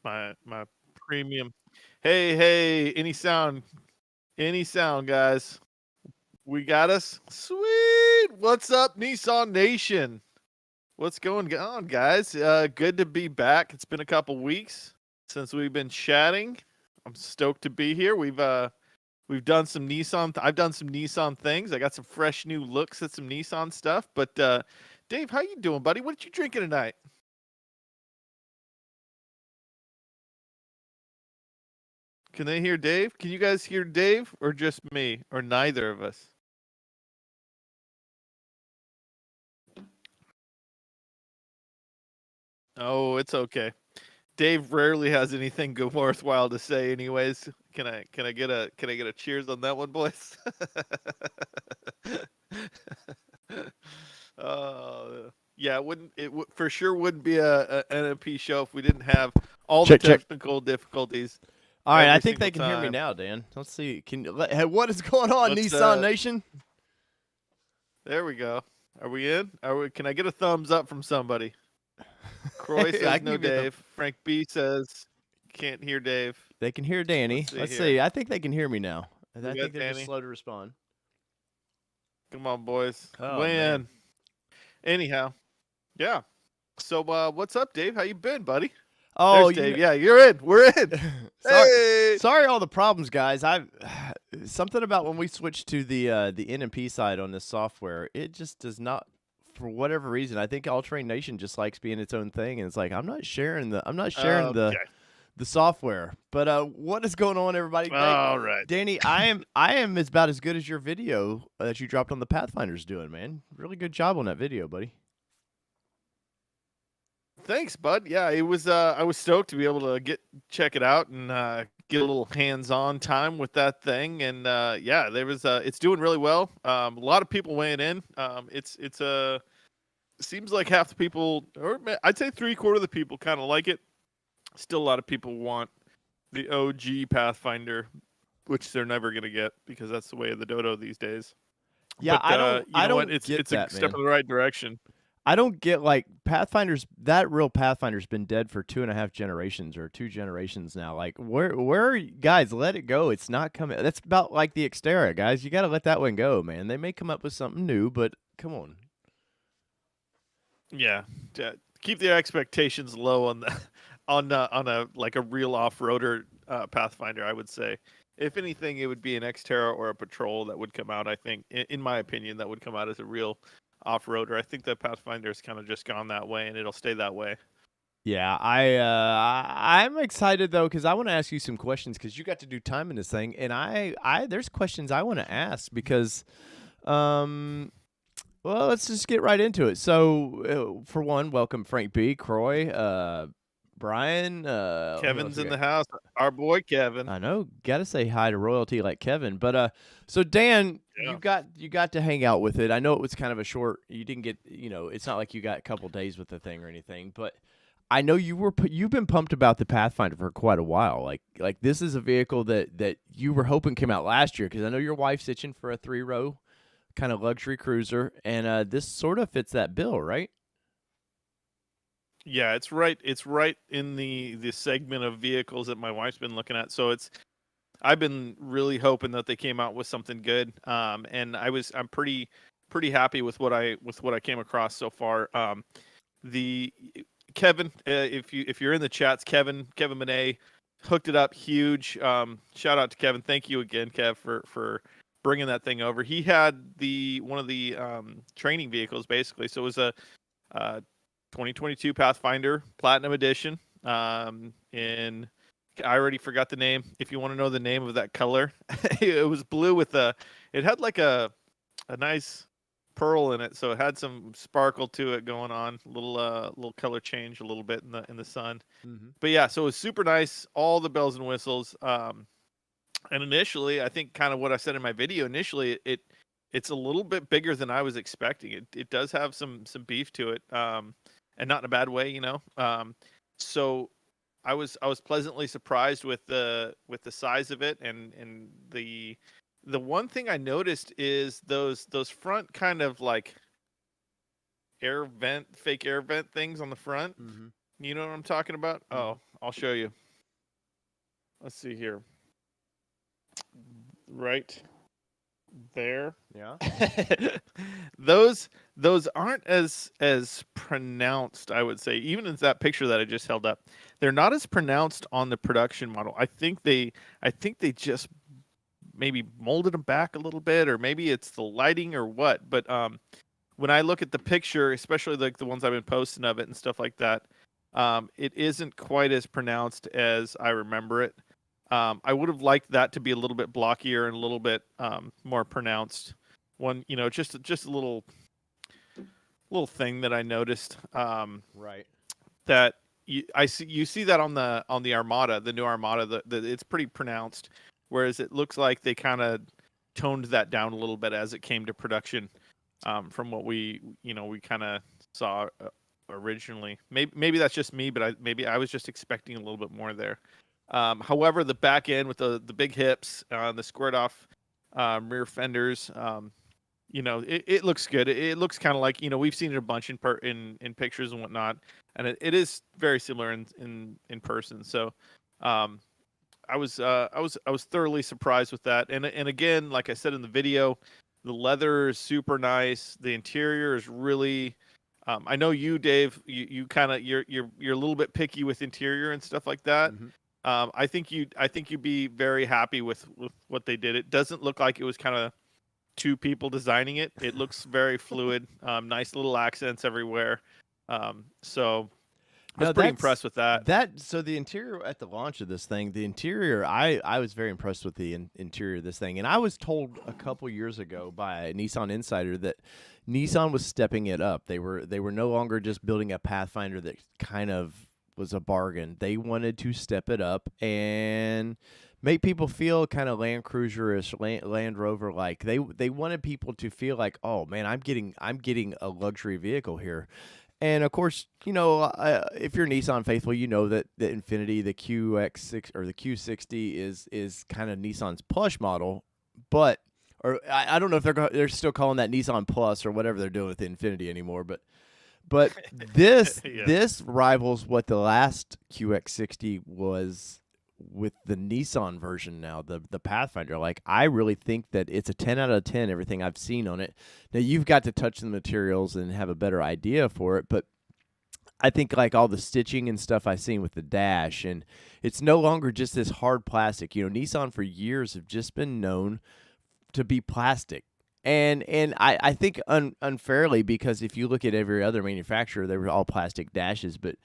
my premium. Hey, any sound, guys. We got us. Sweet. What's up, Nissan Nation? What's going on, guys? Good to be back. It's been a couple weeks since we've been chatting. I'm stoked to be here. We've done some Nissan. I've done some Nissan things. I got some fresh new looks at some Nissan stuff. But Dave, how you doing, buddy? What you drinking tonight? Can they hear Dave? Can you guys hear Dave, or just me, or neither of us? Oh, it's okay. Dave rarely has anything good worthwhile to say anyways. Can I get a cheers on that one, boys? Yeah, it for sure wouldn't be a NMP show if we didn't have all the Check. technical difficulties All right, I every think single they can hear me time. now, Dan. Let's see. Hey, what is going on, Let's Nissan Nation? there we go. Are we in? Can I get a thumbs up from somebody? Croy I says can no give you Dave. Frank B says can't hear Dave. They can hear Danny. Let's See. here. I think they can hear me now. I We think got they're just Danny. slow to respond. Come on, boys. Oh, Weigh in. man. Anyhow, yeah. So what's up, Dave? How you been, buddy? Oh, There's Dave. Yeah, you're in. We're in. sorry, Hey. sorry, all the problems, guys. I something about when we switched to the NMP side on this software, it just does not. For whatever reason, I think All Train Nation just likes being its own thing, and it's like I'm not sharing Okay. the software. But what is going on, everybody? All right. Danny, I am about as good as your video that you dropped on the Pathfinder's doing, man. Really good job on that video, buddy. Thanks, bud. Yeah, it was. I was stoked to be able to check it out and get a little hands-on time with that thing. And yeah, there was. It's doing really well. A lot of people weighing in. It's seems like half the people, or I'd say 3/4 of the people, kind of like it. Still, a lot of people want the OG Pathfinder, which they're never gonna get because that's the way of the dodo these days. Yeah, But you know what? get It's a that, step man. in the right direction. I don't get like Pathfinder's that real Pathfinder's been dead for 2.5 generations or 2 generations now. Like where are you guys, let it go. It's not coming. That's about like the Xterra, guys. You gotta let that one go, man. They may come up with something new, but come on. Yeah, keep the expectations low on the on a like a real off-roader Pathfinder. I would say, if anything, it would be an Xterra or a Patrol that would come out. I think, in my opinion, that would come out as a real off-roader. I think the Pathfinder's kind of just gone that way, and it'll stay that way. Yeah, I'm excited though because I want to ask you some questions because you got to do time in this thing, and I there's questions I want to ask because, well, let's just get right into it. So, for one, welcome Frank B, Croy, Brian, who else Kevin's we in got? the house. Our boy Kevin. I know, gotta say hi to royalty like Kevin, but so Dan, Yeah. you got to hang out with it. I know it was kind of a short. You didn't get, it's not like you got a couple days with the thing or anything, but I know you've been pumped about the Pathfinder for quite a while. Like this is a vehicle that you were hoping came out last year because I know your wife's itching for a 3-row kind of luxury cruiser, and this sort of fits that bill, right? Yeah, it's right. It's right in the segment of vehicles that my wife's been looking at. So I've been really hoping that they came out with something good. And I'm pretty happy with what I came across so far. The Kevin, if you're in the chats, Kevin Monet hooked it up huge. Shout out to Kevin. Thank you again, Kev, for bringing that thing over. He had one of the training vehicles basically. So it was a 2022 Pathfinder Platinum Edition. In I already forgot the name. If you want to know the name of that color, it was blue with it had like a nice pearl in it, so it had some sparkle to it going on. Little color change a little bit in the sun. Mm-hmm. But yeah, so it was super nice. All the bells and whistles. And initially, I think kind of what I said in my video. Initially, it's a little bit bigger than I was expecting. It does have some beef to it. And not in a bad way, So I was pleasantly surprised with the size of it, and the one thing I noticed is those front kind of like fake air vent things on the front. Mm-hmm. You know what I'm talking about? Mm-hmm. Oh, I'll show you. Let's see here. Right there. Yeah. those those aren't as pronounced, I would say. Even in that picture that I just held up, they're not as pronounced on the production model. I think they just maybe molded them back a little bit, or maybe it's the lighting or what. But when I look at the picture, especially like the ones I've been posting of it and stuff like that, it isn't quite as pronounced as I remember it. I would have liked that to be a little bit blockier and a little bit more pronounced. One, just a little thing that I noticed, Right. that you see that on the Armada, the new Armada, it's pretty pronounced, whereas it looks like they kind of toned that down a little bit as it came to production, from what we kind of saw originally. Maybe that's just me, but maybe I was just expecting a little bit more there. However, the back end with the big hips, the squared off rear fenders, it looks good. It looks kind of like, we've seen it a bunch in pictures and whatnot, and it is very similar in person. So, I was thoroughly surprised with that. And again, like I said in the video, the leather is super nice. The interior is really. I know you, Dave. You kind of you're a little bit picky with interior and stuff like that. Mm-hmm. I think you'd be very happy with what they did. It doesn't look like it was kind of two people designing it. It looks very fluid. Nice little accents everywhere. So I was No, pretty impressed with that. so the interior at the launch of this thing, the interior, I was very impressed with the interior of this thing, and I was told a couple years ago by a Nissan insider that Nissan was stepping it up. They were no longer just building a Pathfinder that kind of was a bargain. They wanted to step it up and make people feel kind of Land Cruiser-ish, Land Rover like. They wanted people to feel like, oh man, I'm getting a luxury vehicle here. And of course, if you're Nissan faithful, you know that the Infiniti, the QX6 or the Q60 is kind of Nissan's plush model, but I don't know if they're still calling that Nissan Plus or whatever they're doing with the Infiniti anymore, but this Yeah. this rivals what the last QX60 was with the Nissan version now, the Pathfinder. Like, I really think that it's a 10 out of 10, everything I've seen on it. Now, you've got to touch the materials and have a better idea for it, but I think like all the stitching and stuff I've seen with the dash, and it's no longer just this hard plastic. Nissan for years have just been known to be plastic. And I think unfairly, because if you look at every other manufacturer, they were all plastic dashes, but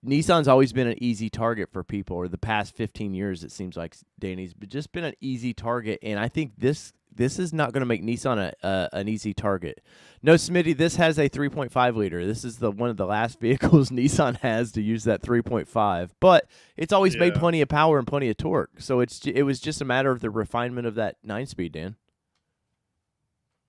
Nissan's always been an easy target for people, or the past 15 years, it seems like, Danny's just been an easy target, and I think this is not going to make Nissan an easy target. No, Smitty, this has a 3.5 liter. This is one of the last vehicles Nissan has to use that 3.5, but it's always made Yeah. plenty of power and plenty of torque, so it was just a matter of the refinement of that 9-speed, Dan.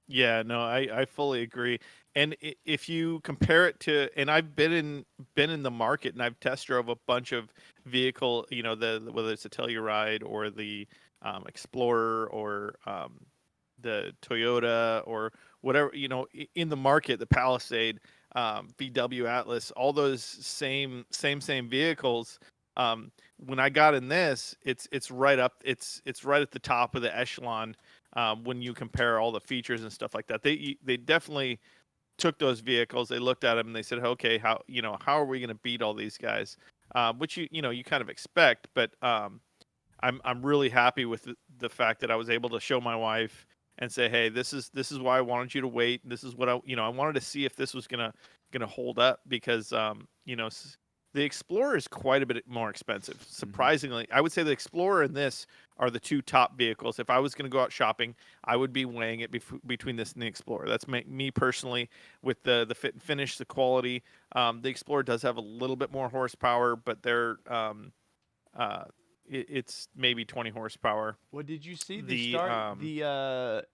Yeah, no, I fully agree. And if you compare it to, and I've been in the market and I've test drove a bunch of vehicle, whether it's a Telluride or the Explorer, or the Toyota, or whatever, in the market, the Palisade, VW Atlas, all those same vehicles. When I got in this, it's right up, it's right at the top of the echelon. When you compare all the features and stuff like that, they definitely took those vehicles, they looked at them, and they said, okay, how are we going to beat all these guys? Which you kind of expect, but I'm really happy with the fact that I was able to show my wife and say, hey, this is why I wanted you to wait. This is what I wanted to see if this was gonna hold up, because the Explorer is quite a bit more expensive. Surprisingly, I would say the Explorer and this are the two top vehicles. If I was going to go out shopping, I would be weighing it between this and the Explorer. That's me personally, with the fit and finish, the quality. The Explorer does have a little bit more horsepower, but it's maybe 20 horsepower. Well, did you see The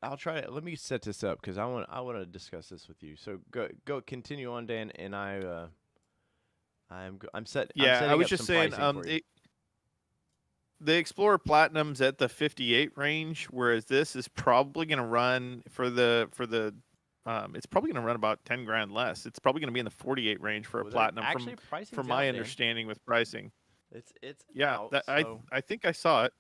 I'll try to let me set this up because I want to discuss this with you. So go continue on, Dan, and I'm setting I was up just some saying, pricing for you. the Explorer Platinum's at the 58 range, whereas this is probably going to run it's probably going to run about 10 grand less. It's probably going to be in the 48 range for a Well, Platinum, actually, pricing's from my out, Dan. understanding with pricing. It's Yeah, out. that So I think I saw it.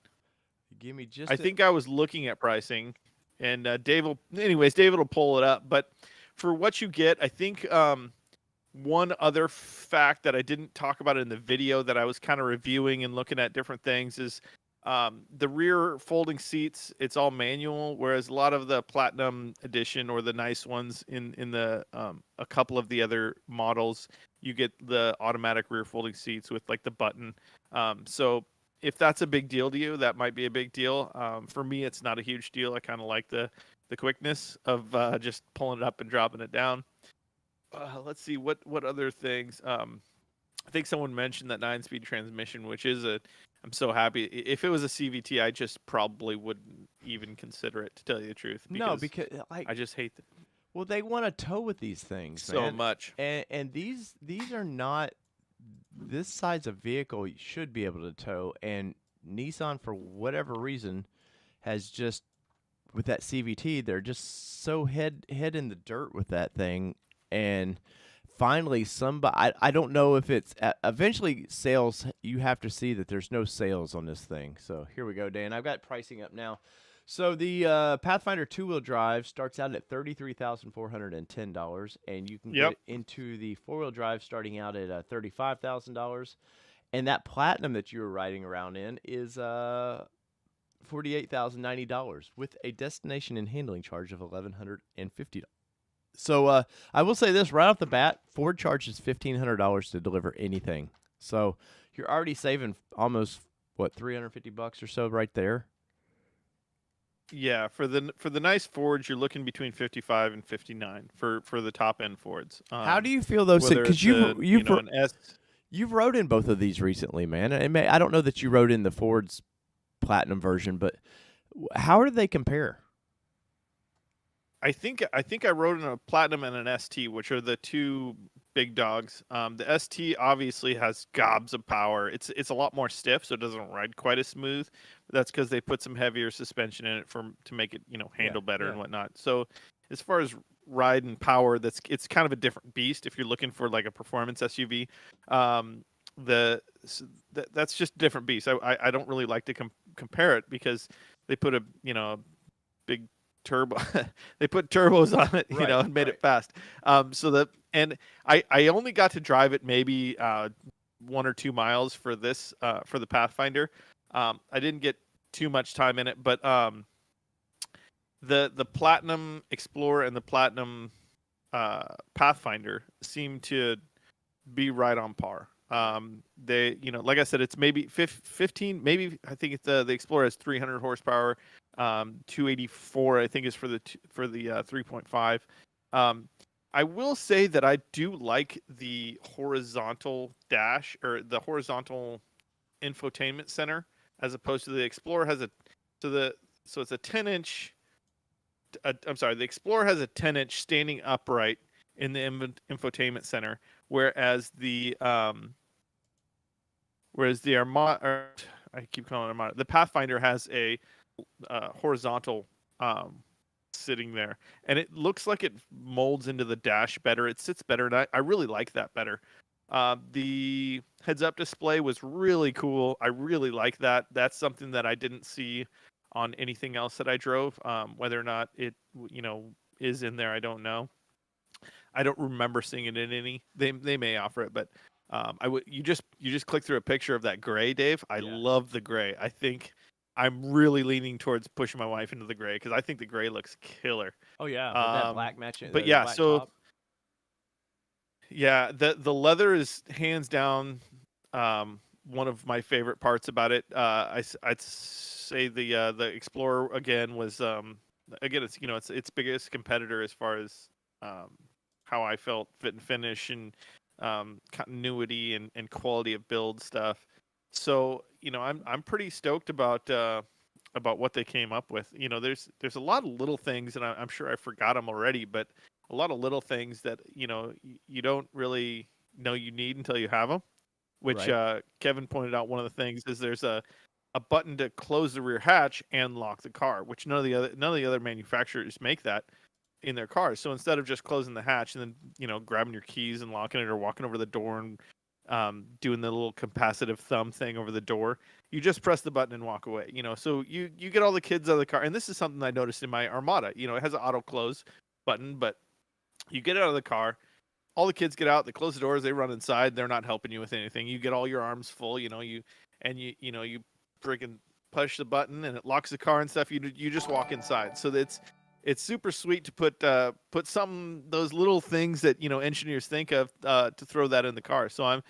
give me I just a. think I was looking at pricing, and David will pull it up. But for what you get, I think one other fact that I didn't talk about in the video that I was kind of reviewing and looking at different things is the rear folding seats. It's all manual, whereas a lot of the Platinum Edition or the nice ones in the a couple of the other models, you get the automatic rear folding seats with like the button. So if that's a big deal to you, that might be a big deal. For me, it's not a huge deal. I kind of like the quickness of just pulling it up and dropping it down. Let's see what other things. I think someone mentioned that 9-speed transmission, which is a. I'm so happy. If it was a CVT, I just probably wouldn't even consider it, to tell you the truth, No, because because like, I just hate it well, they want to tow with these things, so man, much. and these are not this size of vehicle you should be able to tow, and Nissan for whatever reason has just with that CVT, they're just so head in the dirt with that thing, and finally somebody I don't know if it's eventually sales. You have to see that there's no sales on this thing. So here we go, Dan. I've got pricing up now. So the Pathfinder two-wheel drive starts out at $33,410, and you can Yep. get into the four-wheel drive starting out at $35,000. And that Platinum that you were riding around in is $48,090 with a destination and handling charge of $1,150. So I will say this right off the bat: Ford charges $1,500 to deliver anything. So you're already saving almost what $350 or so right there. Yeah, for the nice Fords, you're looking between 55 and 59 for the top end Fords. How do you feel those? Whether Because it's a an S. you've rode in both of these recently, man. I don't know that you rode in the Ford's Platinum version, but how do they compare? I think I rode in a Platinum and an ST, which are the two big dogs. The ST obviously has gobs of power. It's a lot more stiff, so it doesn't ride quite as smooth. That's because they put some heavier suspension in it to make it Yeah, handle better yeah. and whatnot. So as far as ride and power, it's kind of a different beast. If you're looking for like a performance SUV, um, that's just a different beast. I don't really like to compare it because they put a big turbo they put turbos on it, Right, and made right. it fast. So that and I only got to drive it maybe 1 or 2 miles for this for the Pathfinder. I didn't get too much time in it, but the Platinum Explorer and the Platinum Pathfinder seem to be right on par. They, like I said, it's maybe 15, maybe I think it's the Explorer has 300 horsepower, 284 I think is for the 3.5. Um, I will say that I do like the horizontal dash or the horizontal infotainment center as opposed to the Explorer has a so the so it's a 10-inch. I'm sorry, the Explorer has a 10-inch standing upright in the infotainment center, whereas the Armada, I keep calling it Armada, the Pathfinder has a horizontal um, sitting there, and it looks like it molds into the dash better. It sits better, and I really like that better. The heads-up display was really cool. I really like that. That's something that I didn't see on anything else that I drove. Whether or not it, is in there, I don't know. I don't remember seeing it in any. They may offer it, but I would. You just click through a picture of that gray, Dave. I Yeah. love the gray. I think I'm really leaning towards pushing my wife into the gray because I think the gray looks killer. Oh yeah, with that black matching But the yeah, black so top. yeah, the leather is hands down one of my favorite parts about it. I'd say the Explorer again was again it's its biggest competitor as far as um, how I felt fit and finish and continuity and quality of build stuff. So I'm pretty stoked about what they came up with. There's a lot of little things, and I'm sure I forgot them already, but a lot of little things that you don't really know you need until you have them. Which Right. Kevin pointed out, one of the things is there's a button to close the rear hatch and lock the car, which none of the other manufacturers make that in their cars. So instead of just closing the hatch and then grabbing your keys and locking it or walking over the door and doing the little capacitive thumb thing over the door. You just press the button and walk away. So you get all the kids out of the car, and this is something I noticed in my Armada. It has an auto close button, but you get out of the car, all the kids get out, they close the doors, they run inside. They're not helping you with anything. You get all your arms full. You freaking push the button and it locks the car and stuff. You just walk inside. So it's super sweet to put some those little things that engineers think of to throw that in the car. So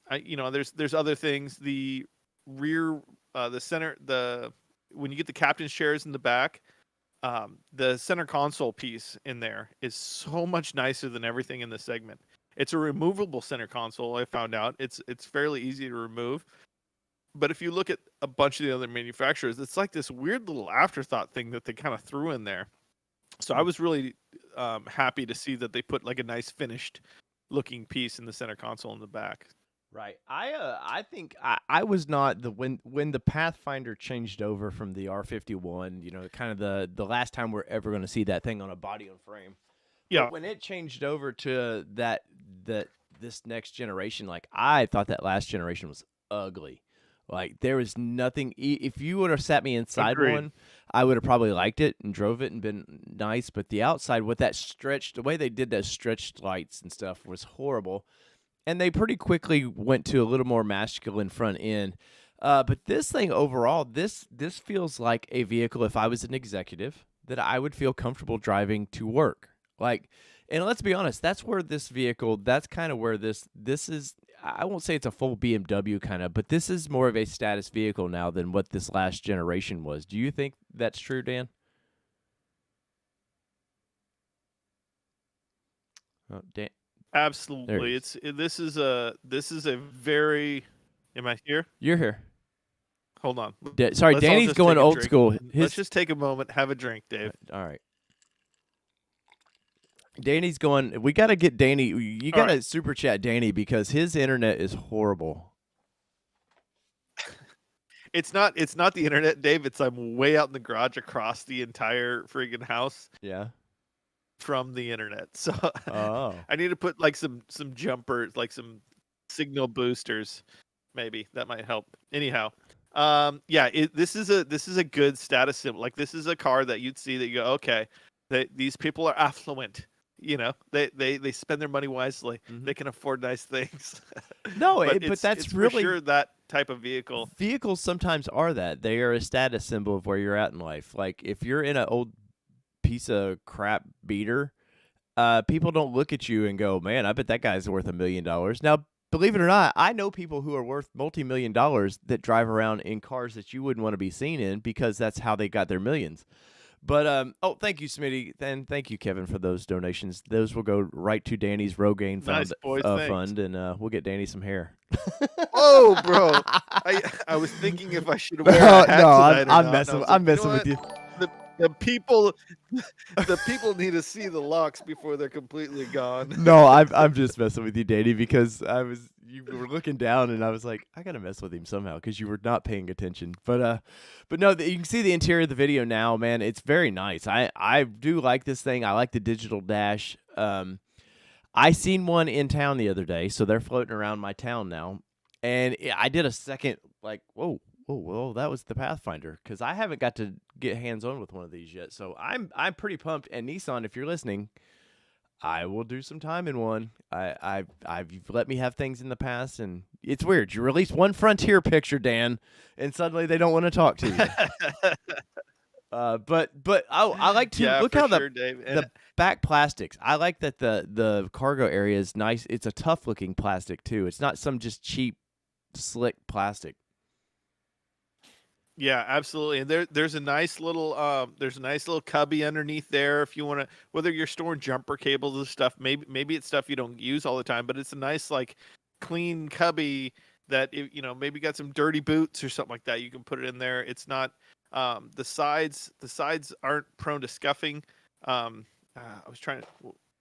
there's other things. The rear, the center, when you get the captain's chairs in the back, the center console piece in there is so much nicer than everything in the segment. It's a removable center console. I found out it's fairly easy to remove. But if you look at a bunch of the other manufacturers, it's like this weird little afterthought thing that they kind of threw in there. So I was really happy to see that they put like a nice finished looking piece in the center console in the back. Right. I think I was not when the Pathfinder changed over from the R51, kind of the last time we're ever going to see that thing on a body on frame. Yeah. But when it changed over to this next generation, like I thought that last generation was ugly. Like there was nothing. If you would have sat me inside Agreed. one, I would have probably liked it and drove it and been nice. But the outside with that the way they did those stretched lights and stuff was horrible. And they pretty quickly went to a little more masculine front end. But this thing overall, this feels like a vehicle, if I was an executive, that I would feel comfortable driving to work. Like, and let's be honest, that's where this vehicle, that's kind of where this is. I won't say it's a full BMW kind of, but this is more of a status vehicle now than what this last generation was. Do you think that's true, Dan? Oh, Dan. Absolutely. This is a very. Am I here? You're here. Hold on. Sorry, Let's all Danny's just going take a old drink. school. Let's just take a moment, have a drink, Dave. All right. Danny's going. We got to get Danny. You got to super chat Danny because his internet is horrible. It's not the internet, Dave. I'm way out in the garage across the entire friggin' house. Yeah. From the internet. So Oh. I need to put like some jumpers, like some signal boosters. Maybe that might help. Anyhow, this is a good status symbol. Like this is a car that you'd see that you go, okay, these people are affluent. They spend their money wisely. Mm-hmm. They can afford nice things. No, but that's really for sure that type of vehicle. Vehicles sometimes are that. They are a status symbol of where you're at in life. Like if you're in an old piece of crap beater, people don't look at you and go, man, I bet that guy's worth $1 million. Now, believe it or not, I know people who are worth multi-million dollars that drive around in cars that you wouldn't want to be seen in because that's how they got their millions. But thank you, Smitty, and thank you, Kevin, for those donations. Those will go right to Danny's Rogaine Fund, fund, and we'll get Danny some hair. Oh, bro! I was thinking if I should wear a hat tonight. I'm messing with you. The people need to see the locks before they're completely gone. No, I'm just messing with you, Danny, because you were looking down and I was like, I gotta mess with him somehow because you were not paying attention. But no, you can see the interior of the video now, man. It's very nice. I do like this thing. I like the digital dash. I seen one in town the other day, so they're floating around my town now, and I did a second like, whoa, that was the Pathfinder because I haven't got to get hands on with one of these yet. So I'm pretty pumped. And Nissan, if you're listening, I will do some time in one. You've let me have things in the past, and it's weird. You release one Frontier picture, Dan, and suddenly they don't want to talk to you. But I like to look how the back plastics. I like that the cargo area is nice. It's a tough looking plastic too. It's not some just cheap, slick plastic. Yeah, absolutely. And there's a nice little cubby underneath there if you want to, whether you're storing jumper cables and stuff. Maybe it's stuff you don't use all the time, but it's a nice like clean cubby that maybe got some dirty boots or something like that. You can put it in there. It's not the sides aren't prone to scuffing. I was trying to.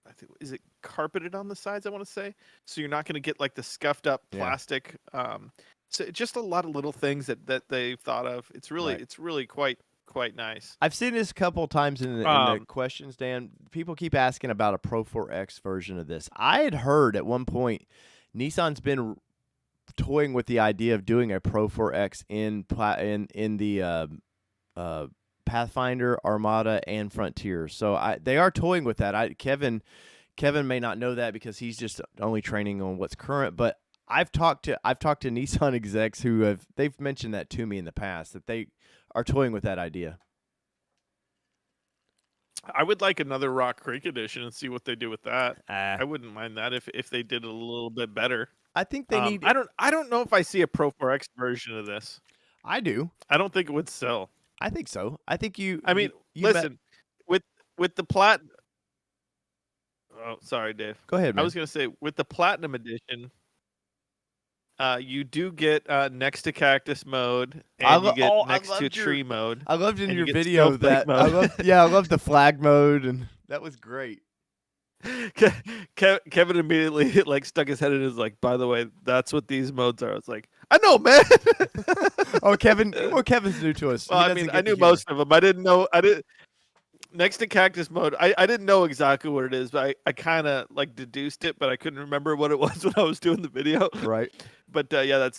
I think, is it carpeted on the sides? I want to say, so you're not going to get like the scuffed up plastic. So just a lot of little things that they've thought of. It's really quite nice. I've seen this a couple of times in the questions, Dan. People keep asking about a Pro 4X version of this. I had heard at one point Nissan's been toying with the idea of doing a Pro 4X in the Pathfinder, Armada, and Frontier. So they are toying with that. Kevin may not know that because he's just only training on what's current, but I've talked to Nissan execs they've mentioned that to me in the past, that they are toying with that idea. I would like another Rock Creek edition and see what they do with that. I I wouldn't mind that if they did it a little bit better. think they need. I don't know if I see a Pro 4X version of this. I do. I don't think it would sell. I think so. I think you. I mean, listen, with the plat. Oh, sorry, Dave. Go ahead, man. I was gonna say with the Platinum edition, you do get next to cactus mode, and you get next to tree mode. I loved in and your you get video snowflake that mode. I loved the flag mode, and that was great. Kevin immediately like stuck his head in. Is like, by the way, that's what these modes are. I was like, I know, man. Oh, Kevin. Well, Kevin's new to us. Well, I mean, I knew most of them. I didn't know. Next to cactus mode, I didn't know exactly what it is, but I kind of like deduced it, but I couldn't remember what it was when I was doing the video. Right. But yeah, that's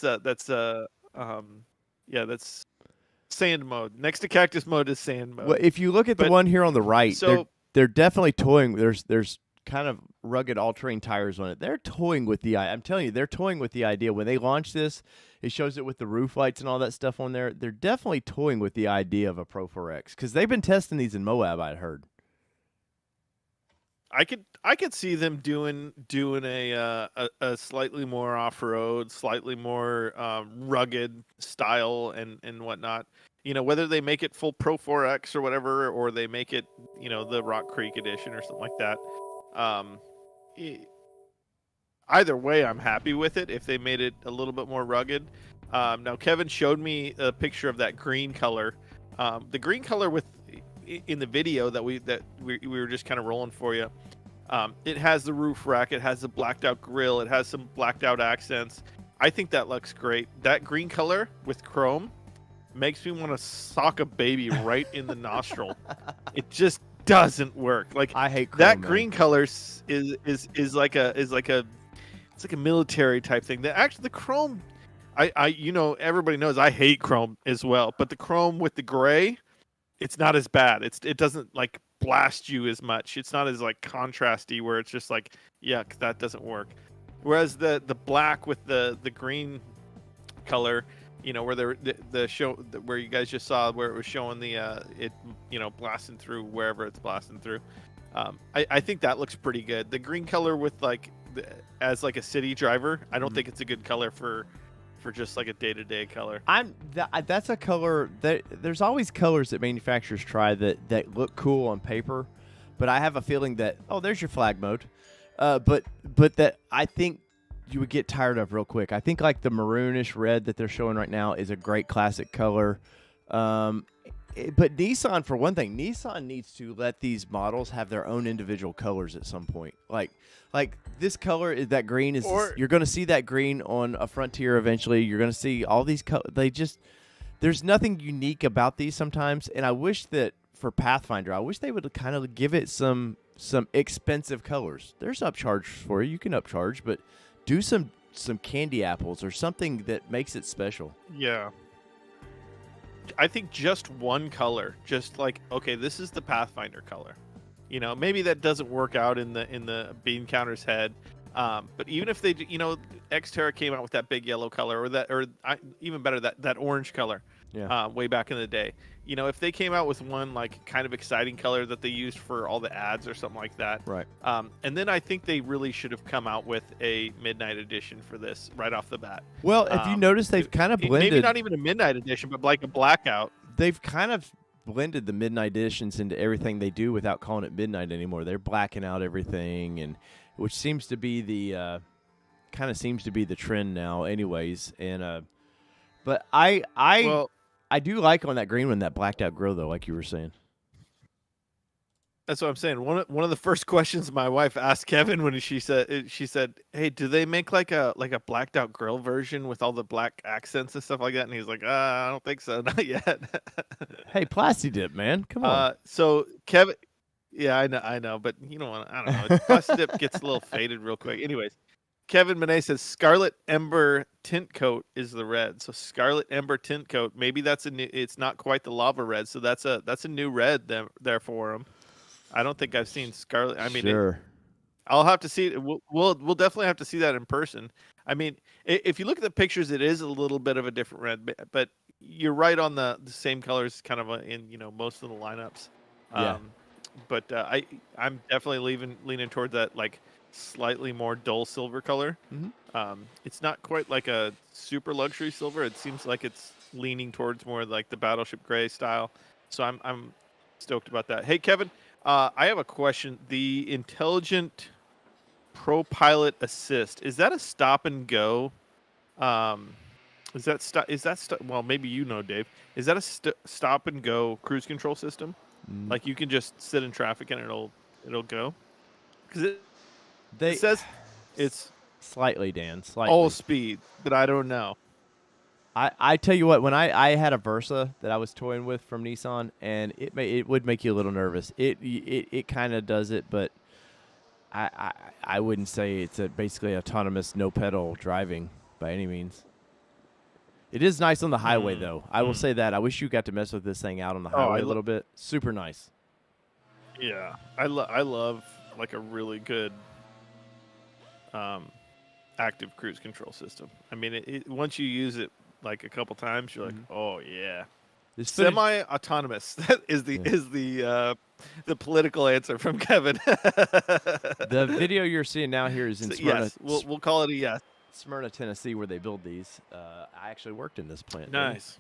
sand mode. Next to cactus mode is sand mode. Well, if you look at the one here on the right, so they're definitely toying. There's kind of rugged all-terrain tires on it. They're toying with the I'm telling you, they're toying with the idea. When they launch this, it shows it with the roof lights and all that stuff on there. They're definitely toying with the idea of a Pro 4X because they've been testing these in Moab, I'd heard. I could see them doing a slightly more off-road, slightly more rugged style and whatnot. You know, whether they make it full Pro 4X or whatever, or they make it, you know, the Rock Creek edition or something like that. Either way, I'm happy with it if they made it a little bit more rugged. Now, Kevin showed me a picture of that green color. The green color in the video that we were just kind of rolling for you. It has the roof rack. It has the blacked out grill. It has some blacked out accents. I think that looks great. That green color with chrome makes me want to sock a baby right in the nostril. It just doesn't work. Like, I hate chrome, that man. green color is like a military type thing. The chrome, you know, everybody knows I hate chrome as well. But the chrome with the gray, it's not as bad. It doesn't like blast you as much. It's not as like contrasty where it's just like, yuck, that doesn't work. Whereas the black with the green color, you know, where the show where you guys just saw where it was showing the it, you know, blasting through wherever it's blasting through. I think that looks pretty good. The green color with like as like a city driver, I don't think it's a good color for just like a day-to-day color. That's a color that there's always colors that manufacturers try that look cool on paper, but I have a feeling that there's your flag mode, but that I think you would get tired of real quick. I think like the maroonish red that they're showing right now is a great classic color. But Nissan, for one thing, Nissan needs to let these models have their own individual colors at some point. Like this color is that green is you're going to see that green on a Frontier eventually. You're going to see all these there's nothing unique about these sometimes. And I wish that for Pathfinder, I wish they would kind of give it some expensive colors. There's upcharge for you. You can upcharge, but do some candy apples or something that makes it special. Yeah. I think just one color, just like, okay, this is the Pathfinder color. You know, maybe that doesn't work out in the bean counter's head. But even if they, you know, Xterra came out with that big yellow color, even better, that orange color, way back in the day. You know, if they came out with one like kind of exciting color that they used for all the ads or something like that, right? And then I think they really should have come out with a midnight edition for this right off the bat. Well, if you notice, they've kind of blended. Maybe not even a midnight edition, but like a blackout. They've kind of blended the midnight editions into everything they do without calling it midnight anymore. They're blacking out everything, and which seems to be the trend now, anyways. And but I do like on that green one that blacked out grill though, like you were saying. That's what I'm saying. One of the first questions my wife asked Kevin when she said, "Hey, do they make like a blacked out grill version with all the black accents and stuff like that?" And he's like, "I don't think so, not yet." Hey, Plasti Dip, man, come on. So Kevin, yeah, I know, but you know what? I don't know. Plasti Dip gets a little faded real quick. Anyways, Kevin Monet says Scarlet Ember tint coat is the red. So Scarlet Ember tint coat. Maybe that's a new. It's not quite the lava red. So that's a new red there for him. I don't think I've seen Scarlet. I mean, Sure. I'll have to see it. We'll definitely have to see that in person. I mean, if you look at the pictures, it is a little bit of a different red, but you're right on the same colors, kind of in most of the lineups. Yeah. But I'm definitely leaning towards that like slightly more dull silver color. It's not quite like a super luxury silver. It seems like it's leaning towards more like the Battleship Gray style. So I'm stoked about that. Hey Kevin, I have a question. The Intelligent Pro Pilot Assist, is that a stop and go? Well, maybe Dave. Is that a stop and go cruise control system? Mm. Like you can just sit in traffic and it'll go? Because They it says it's slightly, Dan, slightly. all speed, but I don't know. I tell you what, when I had a Versa that I was toying with from Nissan, and it would make you a little nervous. It kind of does it, but I wouldn't say it's basically autonomous no pedal driving by any means. It is nice on the highway though. I will say that. I wish you got to mess with this thing out on the highway a little bit. Super nice. Yeah, I love like a really good active cruise control system. I mean, once you use it like a couple times, you're like, oh yeah. Semi-autonomous. That is the political answer from Kevin. The video you're seeing now here is in Smyrna. Yes, we'll call it a yes. Smyrna, Tennessee, where they build these. I actually worked in this plant. Nice.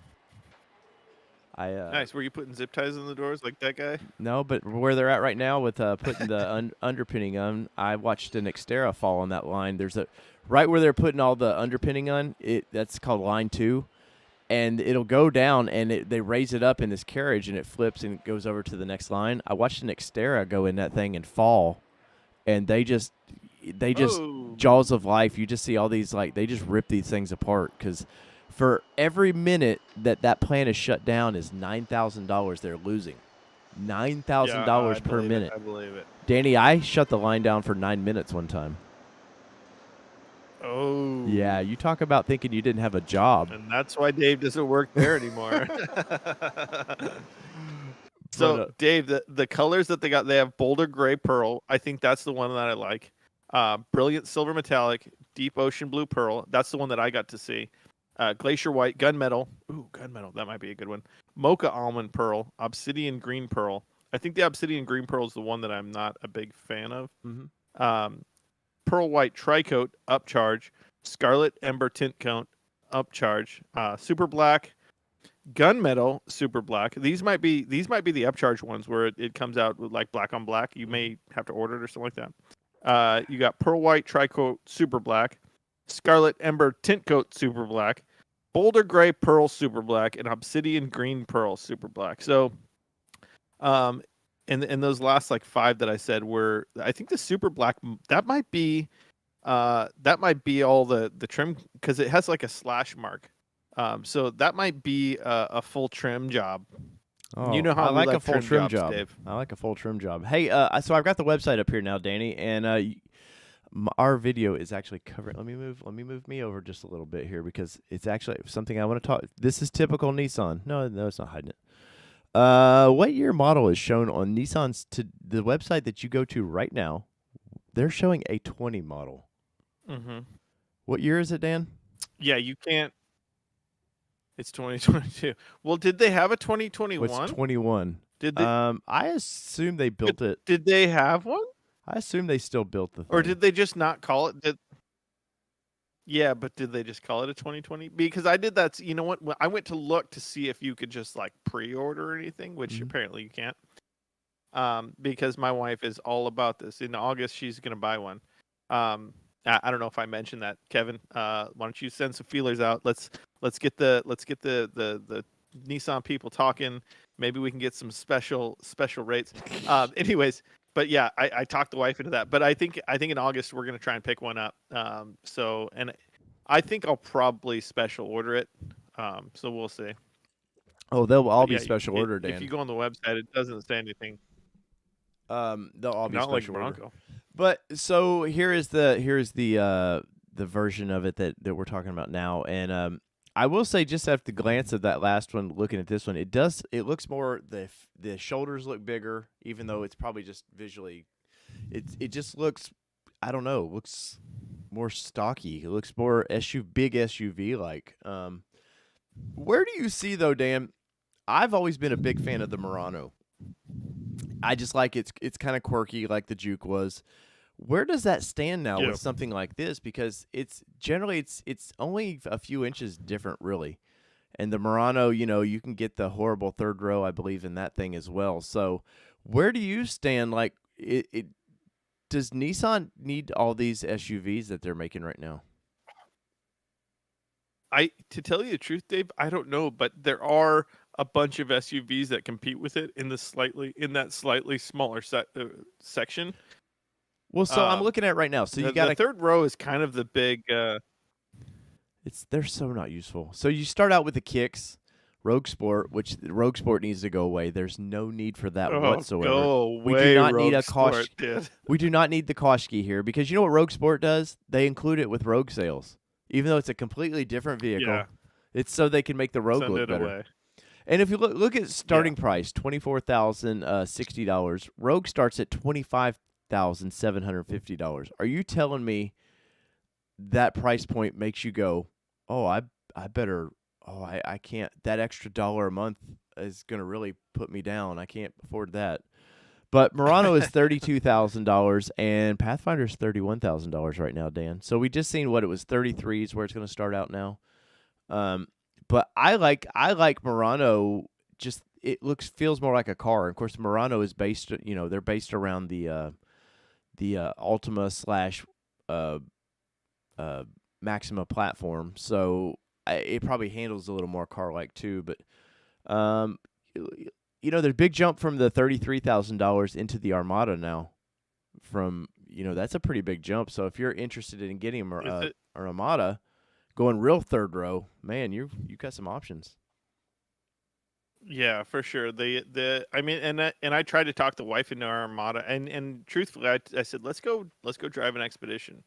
Nice. Were you putting zip ties in the doors like that guy? No, but where they're at right now with putting the underpinning on, I watched an Xterra fall on that line. There's right where they're putting all the underpinning on. That's called line 2. And it'll go down, and they raise it up in this carriage, and it flips and it goes over to the next line. I watched an Xterra go in that thing and fall, and they just jaws of life. You just see all these, like, they just rip these things apart, because for every minute that plant is shut down is $9,000 they're losing. $9,000 per minute. I believe it. Danny, I shut the line down for 9 minutes one time. Oh. Yeah, you talk about thinking you didn't have a job. And that's why Dave doesn't work there anymore. So, Dave, the colors that they have Boulder Gray Pearl. I think that's the one that I like. Brilliant Silver Metallic, Deep Ocean Blue Pearl. That's the one that I got to see. Glacier White, Gunmetal. Ooh, Gunmetal. That might be a good one. Mocha Almond Pearl, Obsidian Green Pearl. I think the Obsidian Green Pearl is the one that I'm not a big fan of. Pearl White Tricoat Upcharge, Scarlet Ember Tint Coat Upcharge, Super Black, Gunmetal Super Black. These might be the upcharge ones where it comes out with like black on black. You may have to order it or something like that. You got Pearl White Tricoat Super Black, Scarlet Ember Tint Coat Super Black, Boulder Gray Pearl Super Black, and Obsidian Green Pearl Super Black. So, and those last like 5 that I said were, I think the Super Black, that might be all the trim, because it has like a slash mark. So that might be a full trim job. Oh, you know how I like a full trim jobs, job. Dave. I like a full trim job. Hey, so I've got the website up here now, Danny, and our video is actually covering. Let me move me over just a little bit here, because it's actually something I want to talk. This is typical Nissan. No, it's not hiding it. What year model is shown on Nissan's the website that you go to right now? They're showing a 20 model. What year is it, Dan? Yeah, you can't. It's 2022. Well, did they have a 2021? It's 21. Did they? I assume they built it. Did they have one? I assume they still built the thing. Or did they just not call it? Yeah, but did they just call it a 2020? Because I did that. You know what? I went to look to see if you could just like pre-order anything, which apparently you can't. Because my wife is all about this. In August, she's going to buy one. I don't know if I mentioned that, Kevin. Why don't you send some feelers out? Let's get the Nissan people talking. Maybe we can get some special rates. Anyways. But yeah, I talked the wife into that. But I think in August we're gonna try and pick one up. So and I think I'll probably special order it. So we'll see. Oh, they'll all be special order, Dan. If you go on the website, it doesn't say anything. They'll all be not special like order. Bronco. But so here's the the version of it that we're talking about now. And I will say, just after the glance of that last one, looking at this one, it looks more, the shoulders look bigger, even though it's probably just visually, it just looks, I don't know, looks more stocky. It looks more big SUV like. Where do you see, though, Dan? I've always been a big fan of the Murano. I just like it's kind of quirky, like the Juke was. Where does that stand now Yeah. with something like this? Because it's generally it's only a few inches different, really. And the Murano, you can get the horrible third row, I believe, in that thing as well. So, where do you stand? Like, does Nissan need all these SUVs that they're making right now? To tell you the truth, Dave, I don't know, but there are a bunch of SUVs that compete with it in that slightly smaller section. Well, so I'm looking at it right now. So you got the third row is kind of the big. they're so not useful. So you start out with the Kicks, Rogue Sport, which the Rogue Sport needs to go away. There's no need for that whatsoever. Go away, we do not need a Sport, We do not need the Koshki here, because you know what Rogue Sport does? They include it with Rogue sales, even though it's a completely different vehicle. Yeah. It's so they can make the Rogue Send look it better. away. And if you look at starting price, $24,060. Rogue starts at $25,750. Are you telling me that price point makes you go, oh, I better, I can't, that extra dollar a month is going to really put me down. I can't afford that. But Murano is $32,000 and Pathfinder is $31,000 right now, Dan. So we just seen what it was, 33 is where it's going to start out now. But I like Murano. Just feels more like a car. Of course, Murano is based. They're based around the Ultima / Maxima platform. So it probably handles a little more car-like too. But there's a big jump from the $33,000 into the Armada now. That's a pretty big jump. So if you're interested in getting an Armada, going real third row, man, you got some options. Yeah, for sure. I tried to talk the wife into our Armada, and truthfully, I said let's go drive an Expedition.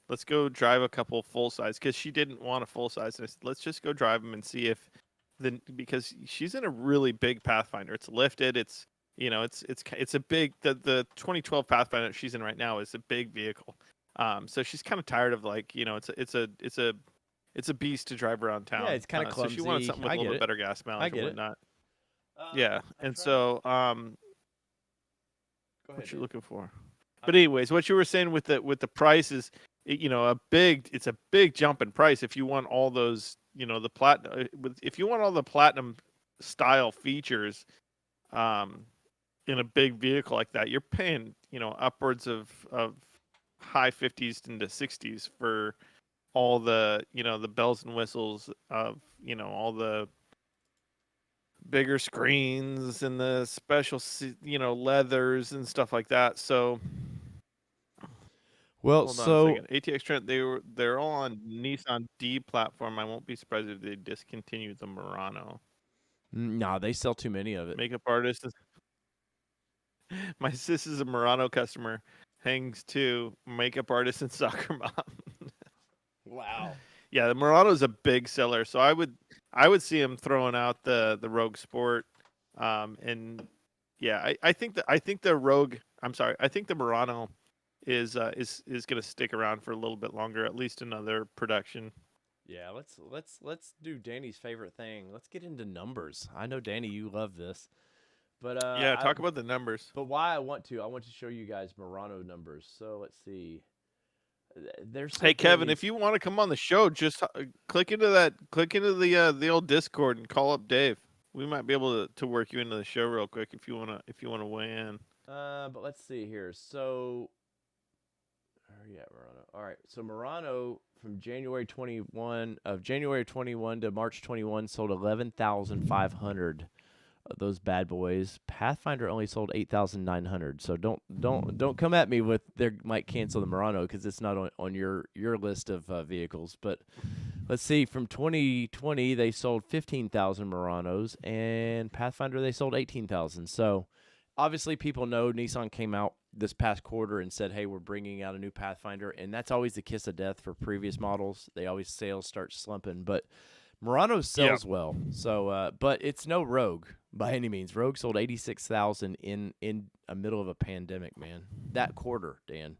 Let's go drive a couple full size, because she didn't want a full size. And I said let's just go drive them and see if because she's in a really big Pathfinder. It's lifted. It's it's a big the 2012 Pathfinder that she's in right now is a big vehicle. So she's kind of tired of it's a beast to drive around town. Yeah, it's kind of clumsy. So she wanted something with a little bit better gas mileage and whatnot. Yeah, and so what you're looking for. But anyways, what you were saying with the price is, it's a big jump in price if you want all those, the platinum. If you want all the platinum style features, in a big vehicle like that, you're paying, upwards of high 50s into 60s for all the, the bells and whistles of, all the bigger screens and the special, leathers and stuff like that. So, well, hold on a second. ATX Trent, they're all on Nissan D platform. I won't be surprised if they discontinue the Murano. No, they sell too many of it. Makeup artist. My sis is a Murano customer. Hangs to makeup artist and soccer mom. Wow. Yeah, the Murano is a big seller, so I would see him throwing out the Rogue Sport, and yeah, I think the Rogue. I'm sorry, I think the Murano is going to stick around for a little bit longer, at least another production. Yeah, let's do Danny's favorite thing. Let's get into numbers. I know, Danny, you love this. But yeah, talk about the numbers. But why I want to show you guys Murano numbers. So let's see. Hey Kevin, if you want to come on the show, just click into the old Discord and call up Dave. We might be able to work you into the show real quick if you wanna weigh in. But let's see here. So, Murano. All right. So Murano from January 21 to March 21 sold 11,500. Those bad boys. Pathfinder only sold 8,900. So don't come at me with they might cancel the Murano because it's not on your list of vehicles. But let's see, from 2020 they sold 15,000 Muranos, and Pathfinder they sold 18,000. So obviously people know Nissan came out this past quarter and said, "Hey, we're bringing out a new Pathfinder," and that's always the kiss of death for previous models. They always sales start slumping, but Murano sells well. So, but it's no Rogue by any means. Rogue sold 86,000 in a middle of a pandemic, man. That quarter, Dan.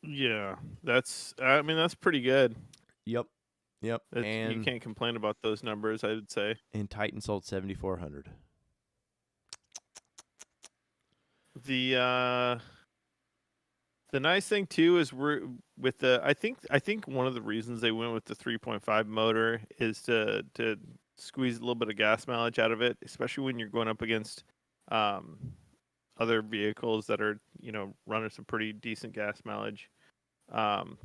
Yeah, that's. I mean, that's pretty good. Yep. You And can't complain about those numbers, I would say. And Titan sold 7,400. The nice thing too is we're with the. I think one of the reasons they went with the 3.5 motor is to squeeze a little bit of gas mileage out of it, especially when you're going up against other vehicles that are running some pretty decent gas mileage. I'm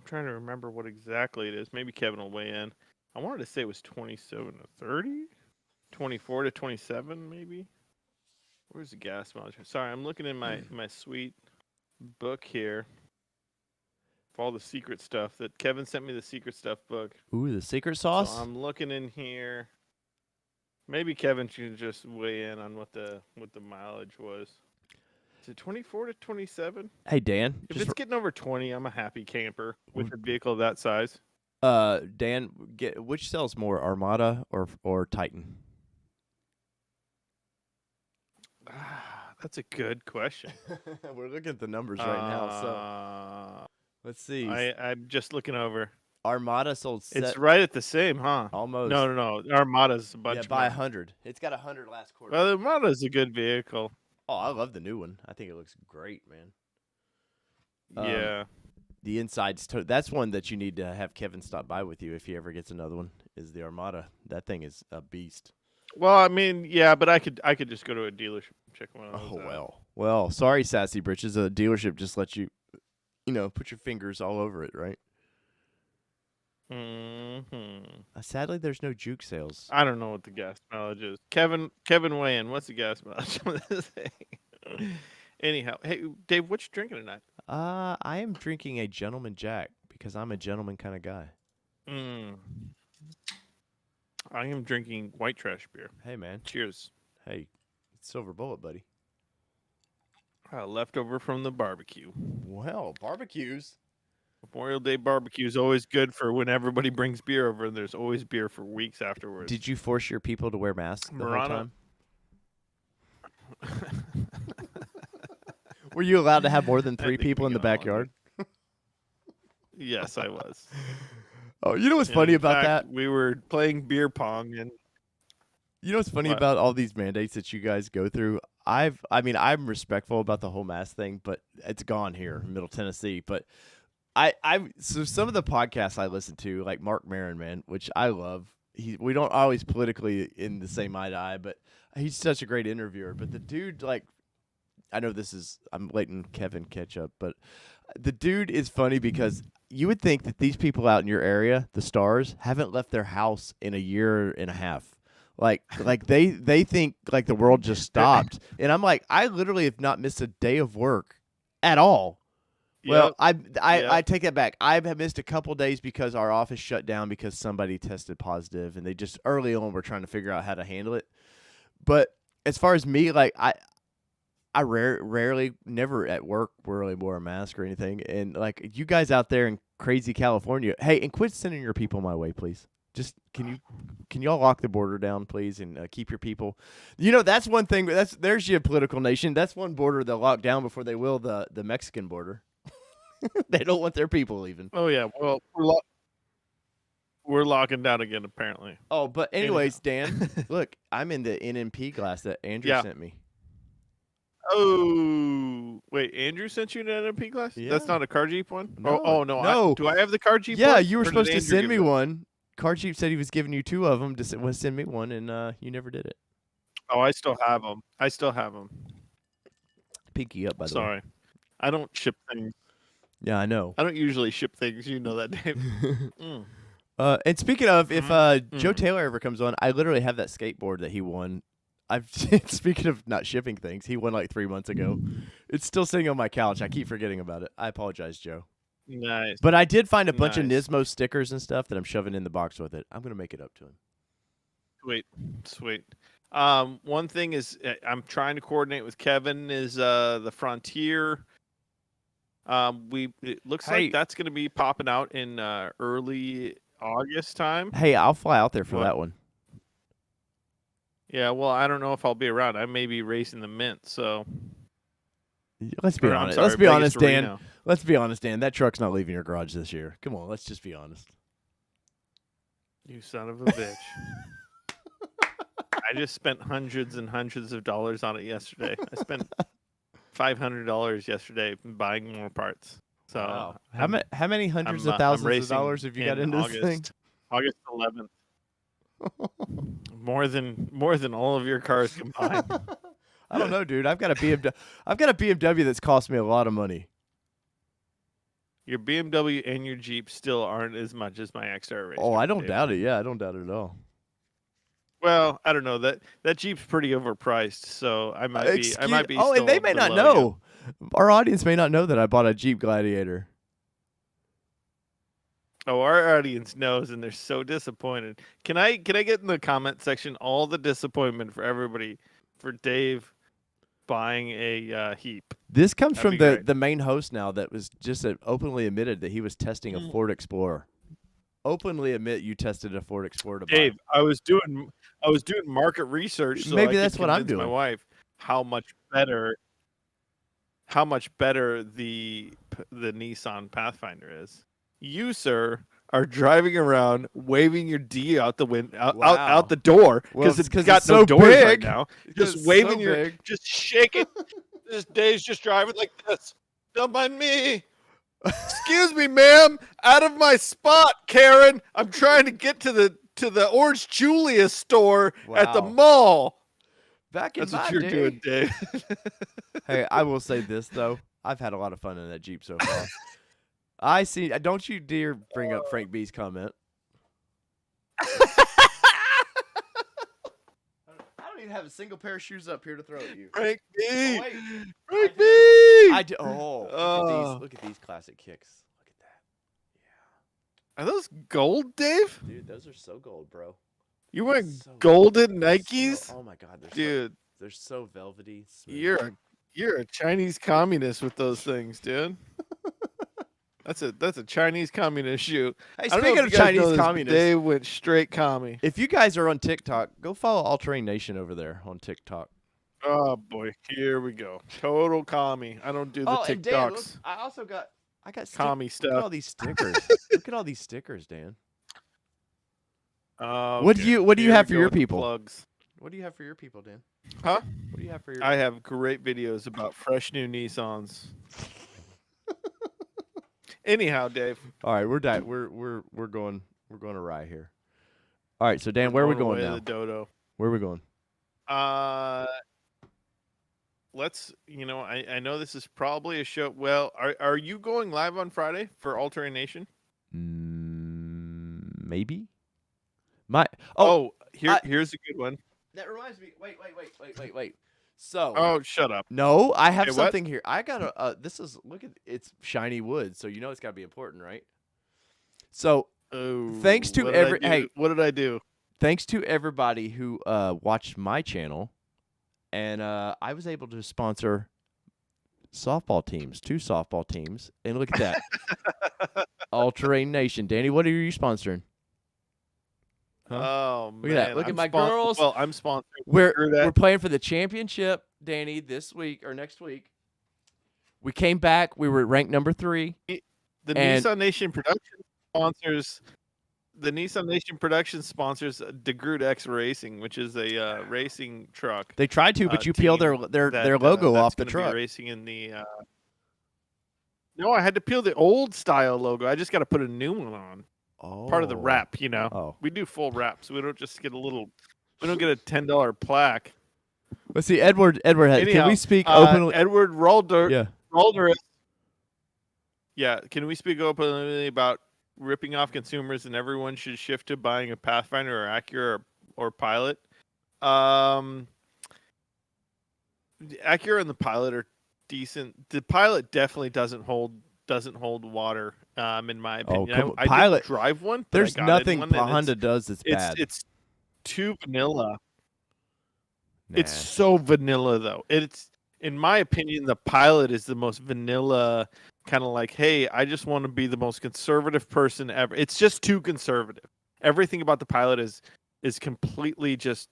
trying to remember what exactly it is. Maybe Kevin will weigh in. I wanted to say it was 27 to 30, 24 to 27, maybe. Where's the gas mileage? Sorry, I'm looking in my sweet book here for all the secret stuff that Kevin sent me. The secret stuff book. Ooh, the secret sauce. So I'm looking in here. Maybe Kevin should just weigh in on what the mileage was. Is it 24 to 27? Hey, Dan. If it's getting over 20, I'm a happy camper with a vehicle of that size. Dan, which sells more, Armada or Titan? That's a good question. We're looking at the numbers right now, so let's see. I'm just looking over. Armada sold. It's right at the same, huh? Almost. No. Armada's a bunch. Yeah, by 100. It's got 100 last quarter. Well, the Armada's a good vehicle. Oh, I love the new one. I think it looks great, man. Yeah. The inside's that's one that you need to have Kevin stop by with you if he ever gets another one. Is the Armada? That thing is a beast. Well, I mean, yeah, but I could just go to a dealership and check one of those out. Well. Sorry, Sassy Britches. A dealership just lets you, put your fingers all over it, right? Mm-hmm. Sadly, there's no juke sales. I don't know what the gas mileage is. Kevin weigh in. What's the gas mileage on this thing? Anyhow, hey Dave, what you drinking tonight? I am drinking a Gentleman Jack because I'm a gentleman kind of guy. I am drinking white trash beer. Hey, man. Cheers. Hey, it's Silver Bullet, buddy. Leftover from the barbecue. Well, barbecues. Memorial Day barbecue is always good for when everybody brings beer over, and there's always beer for weeks afterwards. Did you force your people to wear masks the whole time? Were you allowed to have more than 3 people in the backyard? Yes, I was. Oh, you know what's funny about that? We were playing beer pong, and you know what's funny about all these mandates that you guys go through? I'm respectful about the whole mask thing, but it's gone here in Middle Tennessee. But so some of the podcasts I listen to, like Mark Maron, man, which I love. We don't always politically in the same eye to eye, but he's such a great interviewer. But the dude, I know I'm letting Kevin catch up, but the dude is funny because you would think that these people out in your area, the stars, haven't left their house in a year and a half. Like they think like the world just stopped. And I'm like, I literally have not missed a day of work at all. Well, I take that back. I have missed a couple days because our office shut down because somebody tested positive, and they just early on were trying to figure out how to handle it. But as far as me, I rarely, never at work really wore a mask or anything. And you guys out there in crazy California, hey, and quit sending your people my way, please. Just can y'all lock the border down, please, and keep your people. That's one thing. There's your political nation. That's one border they'll lock down before they will the Mexican border. They don't want their people leaving. Oh yeah, well we're locking down again apparently. Oh, but anyways, Dan, look, I'm in the NMP glass that Andrew sent me. Oh, wait, Andrew sent you an NMP glass? Yeah. That's not a Car Jeep one? No. No. Do I have the Car Jeep one? Yeah, you were supposed to send me one. Car Jeep said he was giving you 2 of them to send me one, and you never did it. Oh, I still have them. Pinky up, by the way. Sorry. I don't ship things. Yeah, I know. I don't usually ship things. You know that, Dave. And speaking of, if Joe Taylor ever comes on, I literally have that skateboard that he won. Speaking of not shipping things, he won 3 months ago. It's still sitting on my couch. I keep forgetting about it. I apologize, Joe. Nice. But I did find a bunch of Nismo stickers and stuff that I'm shoving in the box with it. I'm going to make it up to him. Sweet. One thing is I'm trying to coordinate with Kevin is the Frontier. It looks like Hey, that's going to be popping out in early August time. hey, I'll fly out there for What? that one. Yeah, well, I don't know if I'll be around. I may be racing the Mint, so. Let's be Or, I'm honest. sorry, Let's be Vegas honest, to Dan. Reno. Let's be honest, Dan. That truck's not leaving your garage this year. Come on, let's just be honest. You son of a bitch. I just spent hundreds and hundreds of dollars on it yesterday. I spent $500 yesterday buying more parts. So Wow. How many hundreds of thousands of dollars have you got into this thing? August 11th. More than all of your cars combined. I don't know, dude. I've got a BMW that's cost me a lot of money. Your BMW and your Jeep still aren't as much as my XR race. Oh, I don't doubt it. Yeah, I don't doubt it at all. Well, I don't know, that Jeep's pretty overpriced, so I might be. Oh, and they may not know. Our audience may not know that I bought a Jeep Gladiator. Oh, our audience knows, and they're so disappointed. Can I get in the comment section all the disappointment for everybody for Dave buying a Heap? This comes That'd from be great. the main host now that was just openly admitted that he was testing a Ford Explorer. Openly admit you tested a Ford Explorer to buy. Dave, I was doing market research, so Maybe I that's could what I'm convince my doing. wife how much better the Nissan Pathfinder is. You, sir, are driving around waving your D out the out the door because it's got so no doors right big. now. Because Just it's waving so big. just shaking. This Dave's just driving like this. Don't mind me. Excuse me, ma'am. Out of my spot, Karen. I'm trying to get to the Orange Julius store at the Wow. mall. Back in That's what my you're day. doing, Dave. Hey, I will say this though. I've had a lot of fun in that Jeep so far. I see. Don't you dare bring up Frank B's comment. I don't even have a single pair of shoes up here to throw at you. Frank B. Oh, wait. Frank B. I do. Oh, look at these classic kicks. Look at that. Are those gold, Dave? Yeah, dude, those are so gold, bro. You wearing So golden Nikes? oh my god, Dude, they're so velvety. you're a Chinese communist with those things, dude. That's a Chinese communist shoe. Hey, I don't know speaking if of you guys know Chinese this, but communists, Dave went straight commie. if you guys are on TikTok, go follow All Terrain Nation over there on TikTok. Oh boy, here we go. Total commie. I don't do the And Dan, look, TikToks. I got Commie Look at all stuff. these stickers. Look at all these stickers, Dan. What do you have for your people? Plugs. What do you have for your people, Dan? Huh? What do you have for your? I have great videos about fresh new Nissans. Anyhow, Dave. All right, we're going awry here. All right, so Dan, where are we going now? The dodo. Where are we going? Let's. I know this is probably a show. Well, are you going live on Friday for All Terrain Nation? Maybe. Here's a good one. That reminds me. Wait. So. Oh, shut up. No, I have Okay, something here. I got look at it's shiny wood, so you know it's got to be important, right? So, thanks to what did I do? Thanks to everybody who watched my channel, and I was able to sponsor softball teams, 2 softball teams, and look at that. All Terrain Nation. Danny, what are you sponsoring? Huh? Oh, Look at that. Look at my girls. Well, I'm sponsoring. We're playing for the championship, Danny, this week or next week. We came back. We were ranked number 3. The Nissan Nation Production sponsors. The Nissan Nation Production sponsors DeGroot X Racing, which is a racing truck. They tried to, but you peeled their logo off the truck. Racing in the. No, I had to peel the old style logo. I just got to put a new one on. Oh. Part of the wrap, you know. Oh. We do full wraps. We don't just get a little. We don't get a $10 plaque. Let's see, Edward. Anyhow, can we speak openly? Edward Ralder. Yeah. Ralder. Yeah. Can we speak openly about ripping off consumers and everyone should shift to buying a Pathfinder or Acura or Pilot? Acura and the Pilot are decent. The Pilot definitely doesn't hold water. In my opinion, I Pilot didn't drive one. But There's I got nothing in one, Honda does that's bad. It's too vanilla. It's Nah. so vanilla though. It's in my opinion, the Pilot is the most vanilla kind of like, hey, I just want to be the most conservative person ever. It's just too conservative. Everything about the Pilot is completely just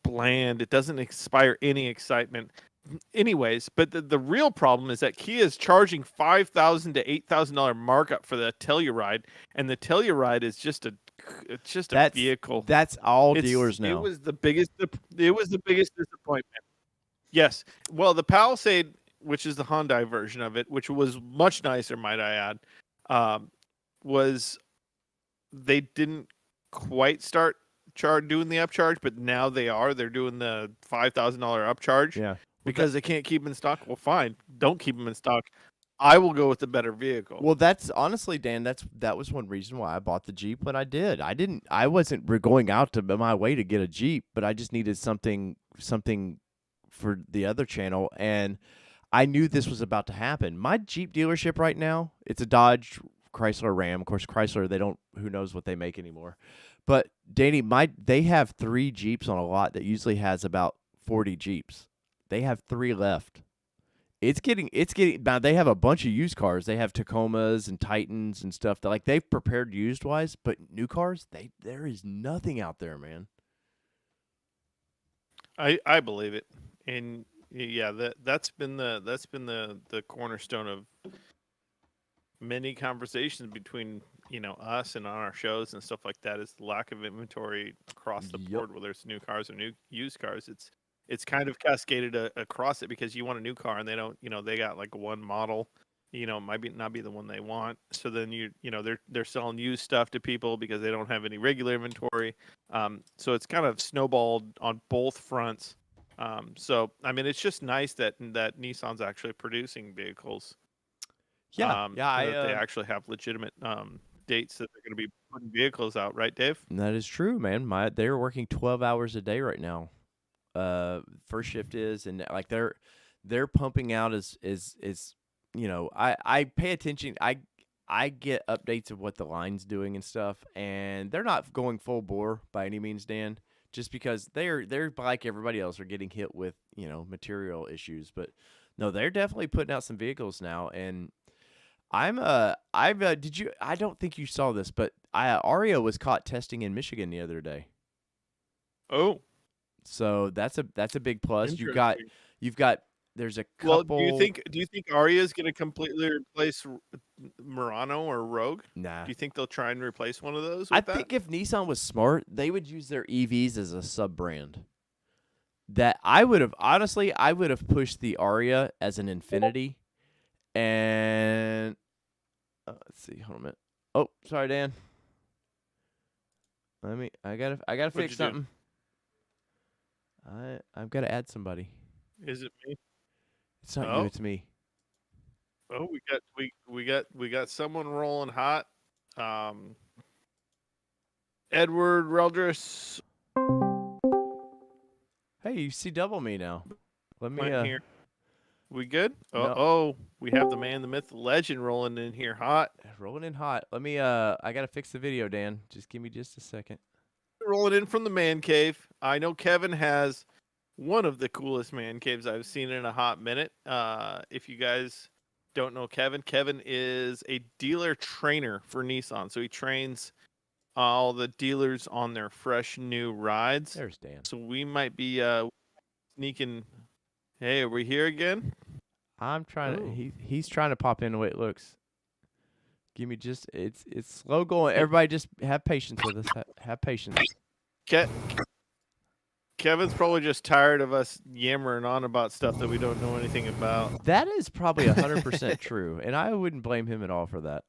bland. It doesn't inspire any excitement. Anyways, but the real problem is that Kia is charging $5,000 to $8,000 markup for the Telluride, and the Telluride is just a vehicle. That's all dealers It know. was the biggest disappointment. Yes. Well, the Palisade, which is the Hyundai version of it, which was much nicer, might I add, um, was they didn't quite start doing the upcharge, but now they are. They're doing the $5,000 upcharge Yeah. because they can't keep them in stock. Well, fine, don't keep them in stock. I will go with the better vehicle. Well, that's honestly, Dan. That was one reason why I bought the Jeep when I did. I wasn't going out to my way to get a Jeep, but I just needed something for the other channel, and I knew this was about to happen. My Jeep dealership right now, it's a Dodge, Chrysler, Ram. Of course, Chrysler, they don't. Who knows what they make anymore? But Danny, they have 3 Jeeps on a lot that usually has about 40 Jeeps. They have 3 left. It's getting now. They have a bunch of used cars. They have Tacomas and Titans and stuff that like they've prepared used wise, but new cars, there is nothing out there, man. I believe it, and yeah, that's been the cornerstone of many conversations between us and on our shows and stuff like that is the lack of inventory across the board, whether it's new cars or new used cars. It's kind of cascaded across it because you want a new car and they don't, they got like one model, might not be the one they want. So then they're selling used stuff to people because they don't have any regular inventory. So it's kind of snowballed on both fronts. So I mean, it's just nice that Nissan's actually producing vehicles. Yeah, That they actually have legitimate dates that they're going to be putting vehicles out, right, Dave? that is true, man. They're working 12 hours a day right now. First shift is, and like they're pumping out as I pay attention. I get updates of what the line's doing and stuff, and they're not going full bore by any means, Dan. Just because they're like everybody else are getting hit with material issues, but no, they're definitely putting out some vehicles now. And I don't think you saw this, but Aria was caught testing in Michigan the other day. Oh, so that's a big plus. You've got there's a couple. Well, do you think Aria is going to completely replace Murano or Rogue? Nah. Do you think they'll try and replace one of those? I think if Nissan was smart, they would use their EVs as a sub brand. That I would have pushed the Aria as an Infinity, and let's see, hold on a minute. Oh, sorry, Dan. I gotta fix something. I've got to add somebody. Is it me? It's not you. It's me. Oh, we got someone rolling hot. Edward Reldris. Hey, you see double me now. Let me here. We good? No. Oh, we have the man, the myth, the legend rolling in here hot. Rolling in hot. Let me I gotta fix the video, Dan. Just give me just a second. Rolling in from the man cave. I know Kevin has one of the coolest man caves I've seen in a hot minute. If you guys don't know Kevin is a dealer trainer for Nissan. So he trains all the dealers on their fresh new rides. There's Dan. So we might be sneaking. Hey, are we here again? I'm trying to. He's trying to pop in the way it looks. Give me just. It's slow going. Everybody, just have patience with us. Have patience. Kevin's probably just tired of us yammering on about stuff that we don't know anything about. That is probably 100% true, and I wouldn't blame him at all for that.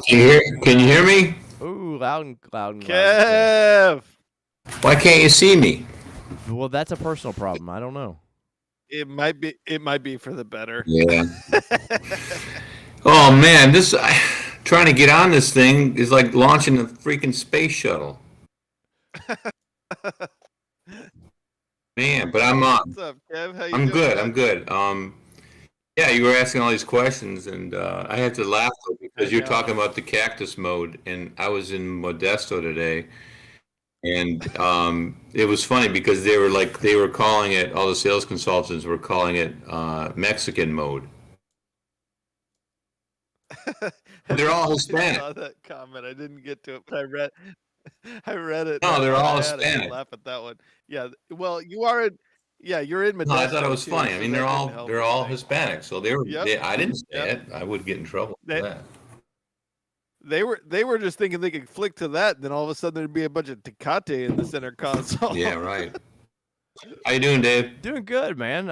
Can you hear me? Ooh, loud and Kev! Why can't you see me? Well, that's a personal problem. I don't know. It might be for the better. Yeah. Oh man, trying to get on this thing is like launching a freaking space shuttle. Man, but I'm on. What's up, Kev? How you I'm doing? good. I'm good. Yeah, you were asking all these questions, and I had to laugh because you're talking about the cactus mode, and I was in Modesto today, And it was funny because they were calling it, all the sales consultants were calling it Mexican mode. They're all I Hispanic. saw that comment. I didn't get to it, but I read it. No, they're And all I had a good Hispanic. laugh at that one. Yeah. Well, you are in. Yeah, you're in No, I thought it Modesto was too, funny. I so mean, that didn't help they're all anything. Hispanic, so Yep. I didn't say Yep. it. I would get in trouble for They, that. they were just thinking they could flick to that, and then all of a sudden there'd be a bunch of Tecate in the center console. Yeah, right. How you doing, Dave? Doing good, man.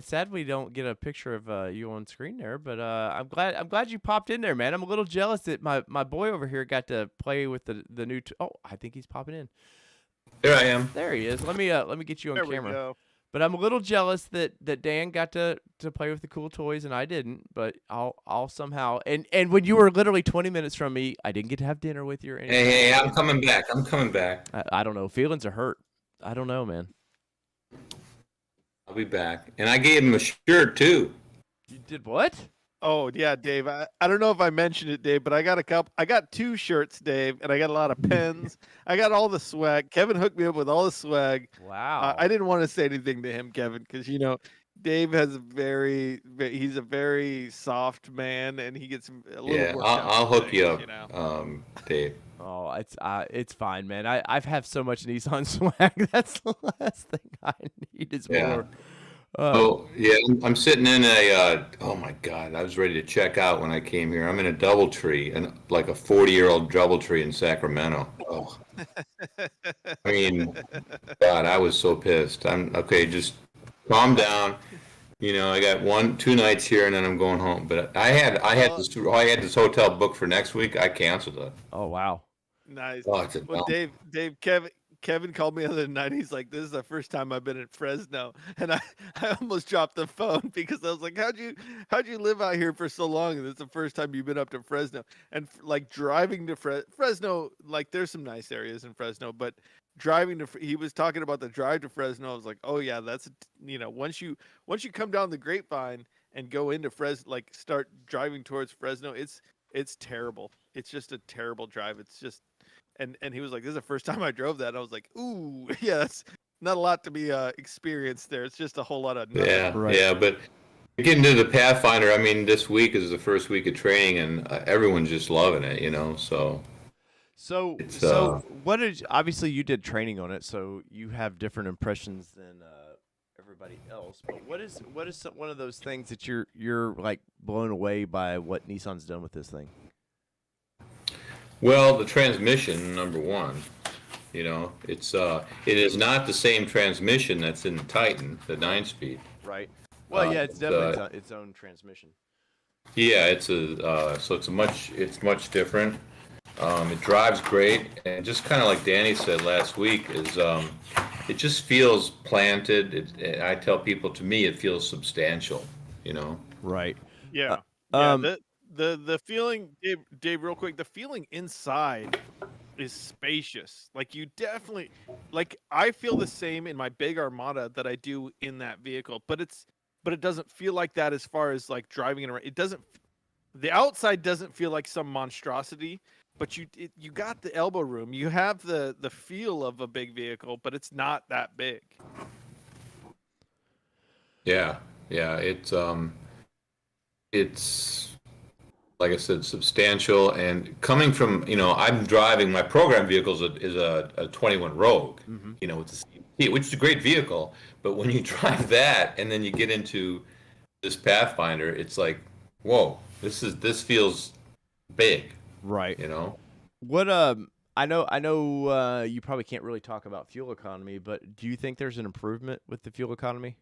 Sad we don't get a picture of you on screen there, but I'm glad you popped in there, man. I'm a little jealous that my boy over here got to play with the new. Oh, I think he's popping in. There I am. There he is. Let me get you on There camera. we go. But I'm a little jealous that Dan got to play with the cool toys and I didn't. But I'll somehow and when you were literally 20 minutes from me, I didn't get to have dinner with you or anything. Hey, I'm coming back. I'm coming back. I don't know. Feelings are hurt. I don't know, man. I'll be back. And I gave him a shirt too. You did what? Oh yeah, Dave. I don't know if I mentioned it, Dave, but I got 2 shirts, Dave, and I got a lot of pens. I got all the swag. Kevin hooked me up with all the swag. Wow. I didn't want to say anything to him, Kevin, because Dave has he's a very soft man, and he gets a little. Yeah, worked out I'll with hook you things, up, Dave. Oh, it's fine, man. I've had so much Nissan swag. That's the last thing I need is Yeah. more. Oh, yeah, I'm sitting in oh my God, I was ready to check out when I came here. I'm in a DoubleTree, and like a 40-year-old DoubleTree in Sacramento. Oh, I mean, God, I was so pissed. I'm okay, just calm down. I got 2 nights here, and then I'm going home. But I had this hotel booked for next week. I canceled it. Oh wow. Nice. Oh, it's a Well, dump. Kevin called me the other night. He's like, "This is the first time I've been in Fresno," and I almost dropped the phone because I was like, "How'd you live out here for so long? And this is the first time you've been up to Fresno." And like driving to Fresno, like there's some nice areas in Fresno, but driving to he was talking about the drive to Fresno. I was like, "Oh yeah, that's once you come down the Grapevine and go into Fresno, like start driving towards Fresno, it's terrible. It's just a terrible drive. It's just." And he was like, "This is the first time I drove that." And I was like, "Ooh, yeah, that's not a lot to be experienced there. It's just a whole lot of nothing." Yeah, Right. yeah, but getting to the Pathfinder, I mean, this week is the first week of training, and everyone's just loving it, So So it's what did obviously you did training on it, so you have different impressions than everybody else. But what is one of those things that you're like blown away by what Nissan's done with this thing? well, the transmission, number one. It is not the same transmission that's in the Titan, the 9-speed. Right. Well, yeah, it's definitely the- its own transmission. Yeah, it's much different. It drives great, and just kind of like Danny said last week, it just feels planted. I tell people, to me, it feels substantial. Right. Yeah. Um, The feeling, Dave, real quick, the feeling inside is spacious. Like you definitely, like I feel the same in my big Armada that I do in that vehicle, but it doesn't feel like that as far as like driving it around. It doesn't. The outside doesn't feel like some monstrosity, but you got the elbow room. You have the feel of a big vehicle, but it's not that big. Yeah, yeah, it's like I said, substantial. And coming from, I'm driving my program vehicle is a 21 Rogue, with the CVT, which is a great vehicle. But when you drive that and then you get into this Pathfinder, it's like, whoa, this feels big, right. What I know you probably can't really talk about fuel economy, but do you think there's an improvement with the fuel economy?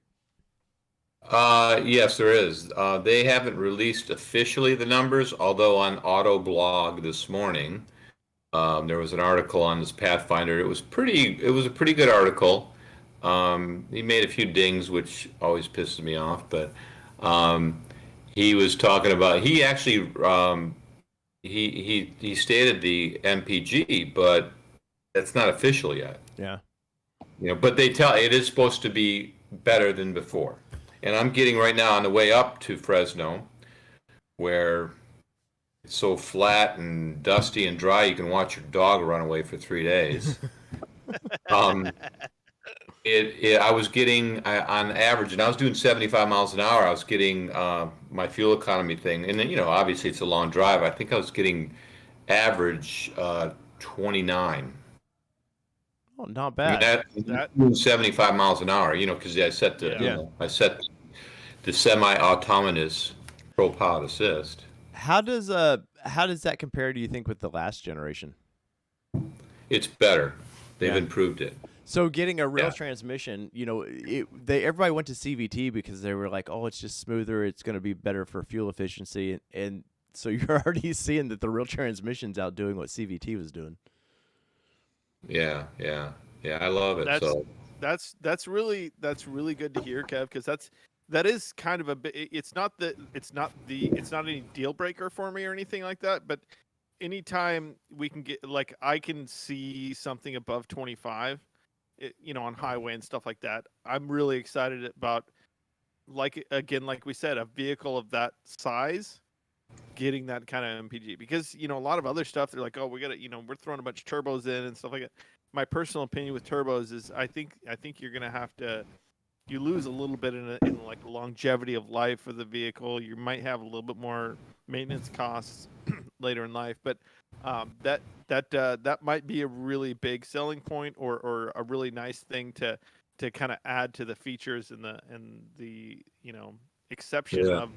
Yes, there is. They haven't released officially the numbers, although on Autoblog this morning, there was an article on this Pathfinder. It was a pretty good article. He made a few dings, which always pisses me off, but he was talking about, he actually he stated the MPG, but that's not official yet. Yeah. But it is supposed to be better than before. And I'm getting right now on the way up to Fresno, where it's so flat and dusty and dry, you can watch your dog run away for 3 days. Um, I was getting on average, and I was doing 75 miles an hour. I was getting my fuel economy thing, and then obviously it's a long drive. I think I was getting average 29. Oh, not I mean bad. That that 75 miles an hour. Because I set yeah. I set the semi-autonomous pro pilot assist. How does that compare, do you think, with the last generation? It's better. They've Yeah. improved it. So getting a real Yeah. transmission, everybody went to CVT because they were like, oh, it's just smoother, it's going to be better for fuel efficiency, and so you're already seeing that the real transmission's outdoing what CVT was doing. Yeah, yeah, yeah. I love it. That's So that's really good to hear, Kev, because that is kind of a bit. It's not any deal breaker for me or anything like that. But anytime we can get, like, I can see something above 25, on highway and stuff like that, I'm really excited about. Like, again, like we said, a vehicle of that size getting that kind of MPG, because a lot of other stuff, they're like, oh, we got to, we're throwing a bunch of turbos in and stuff like that. My personal opinion with turbos is I think you're gonna have to, you lose a little bit in like the longevity of life of the vehicle. You might have a little bit more maintenance costs later in life, but that might be a really big selling point, or a really nice thing to kind of add to the features and the exception yeah,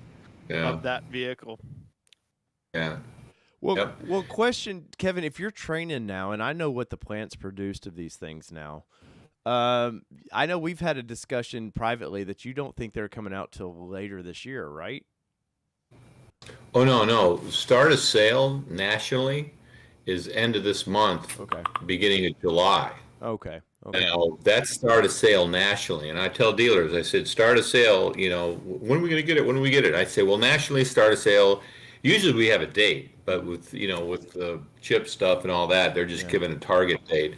yeah, of that vehicle. yeah. Well, Yep. well, question, Kevin, if you're training now, and I know what the plant's produced of these things now, I know we've had a discussion privately that you don't think they're coming out till later this year, right? Oh no. Start a sale nationally is end of this month, Okay. beginning of July. Okay. Okay. Now that's start a sale nationally, and I tell dealers, I said, start a sale. When are we going to get it? When do we get it? I say, well, nationally, start a sale. Usually we have a date, but with the chip stuff and all that, they're just Yeah. giving a target date.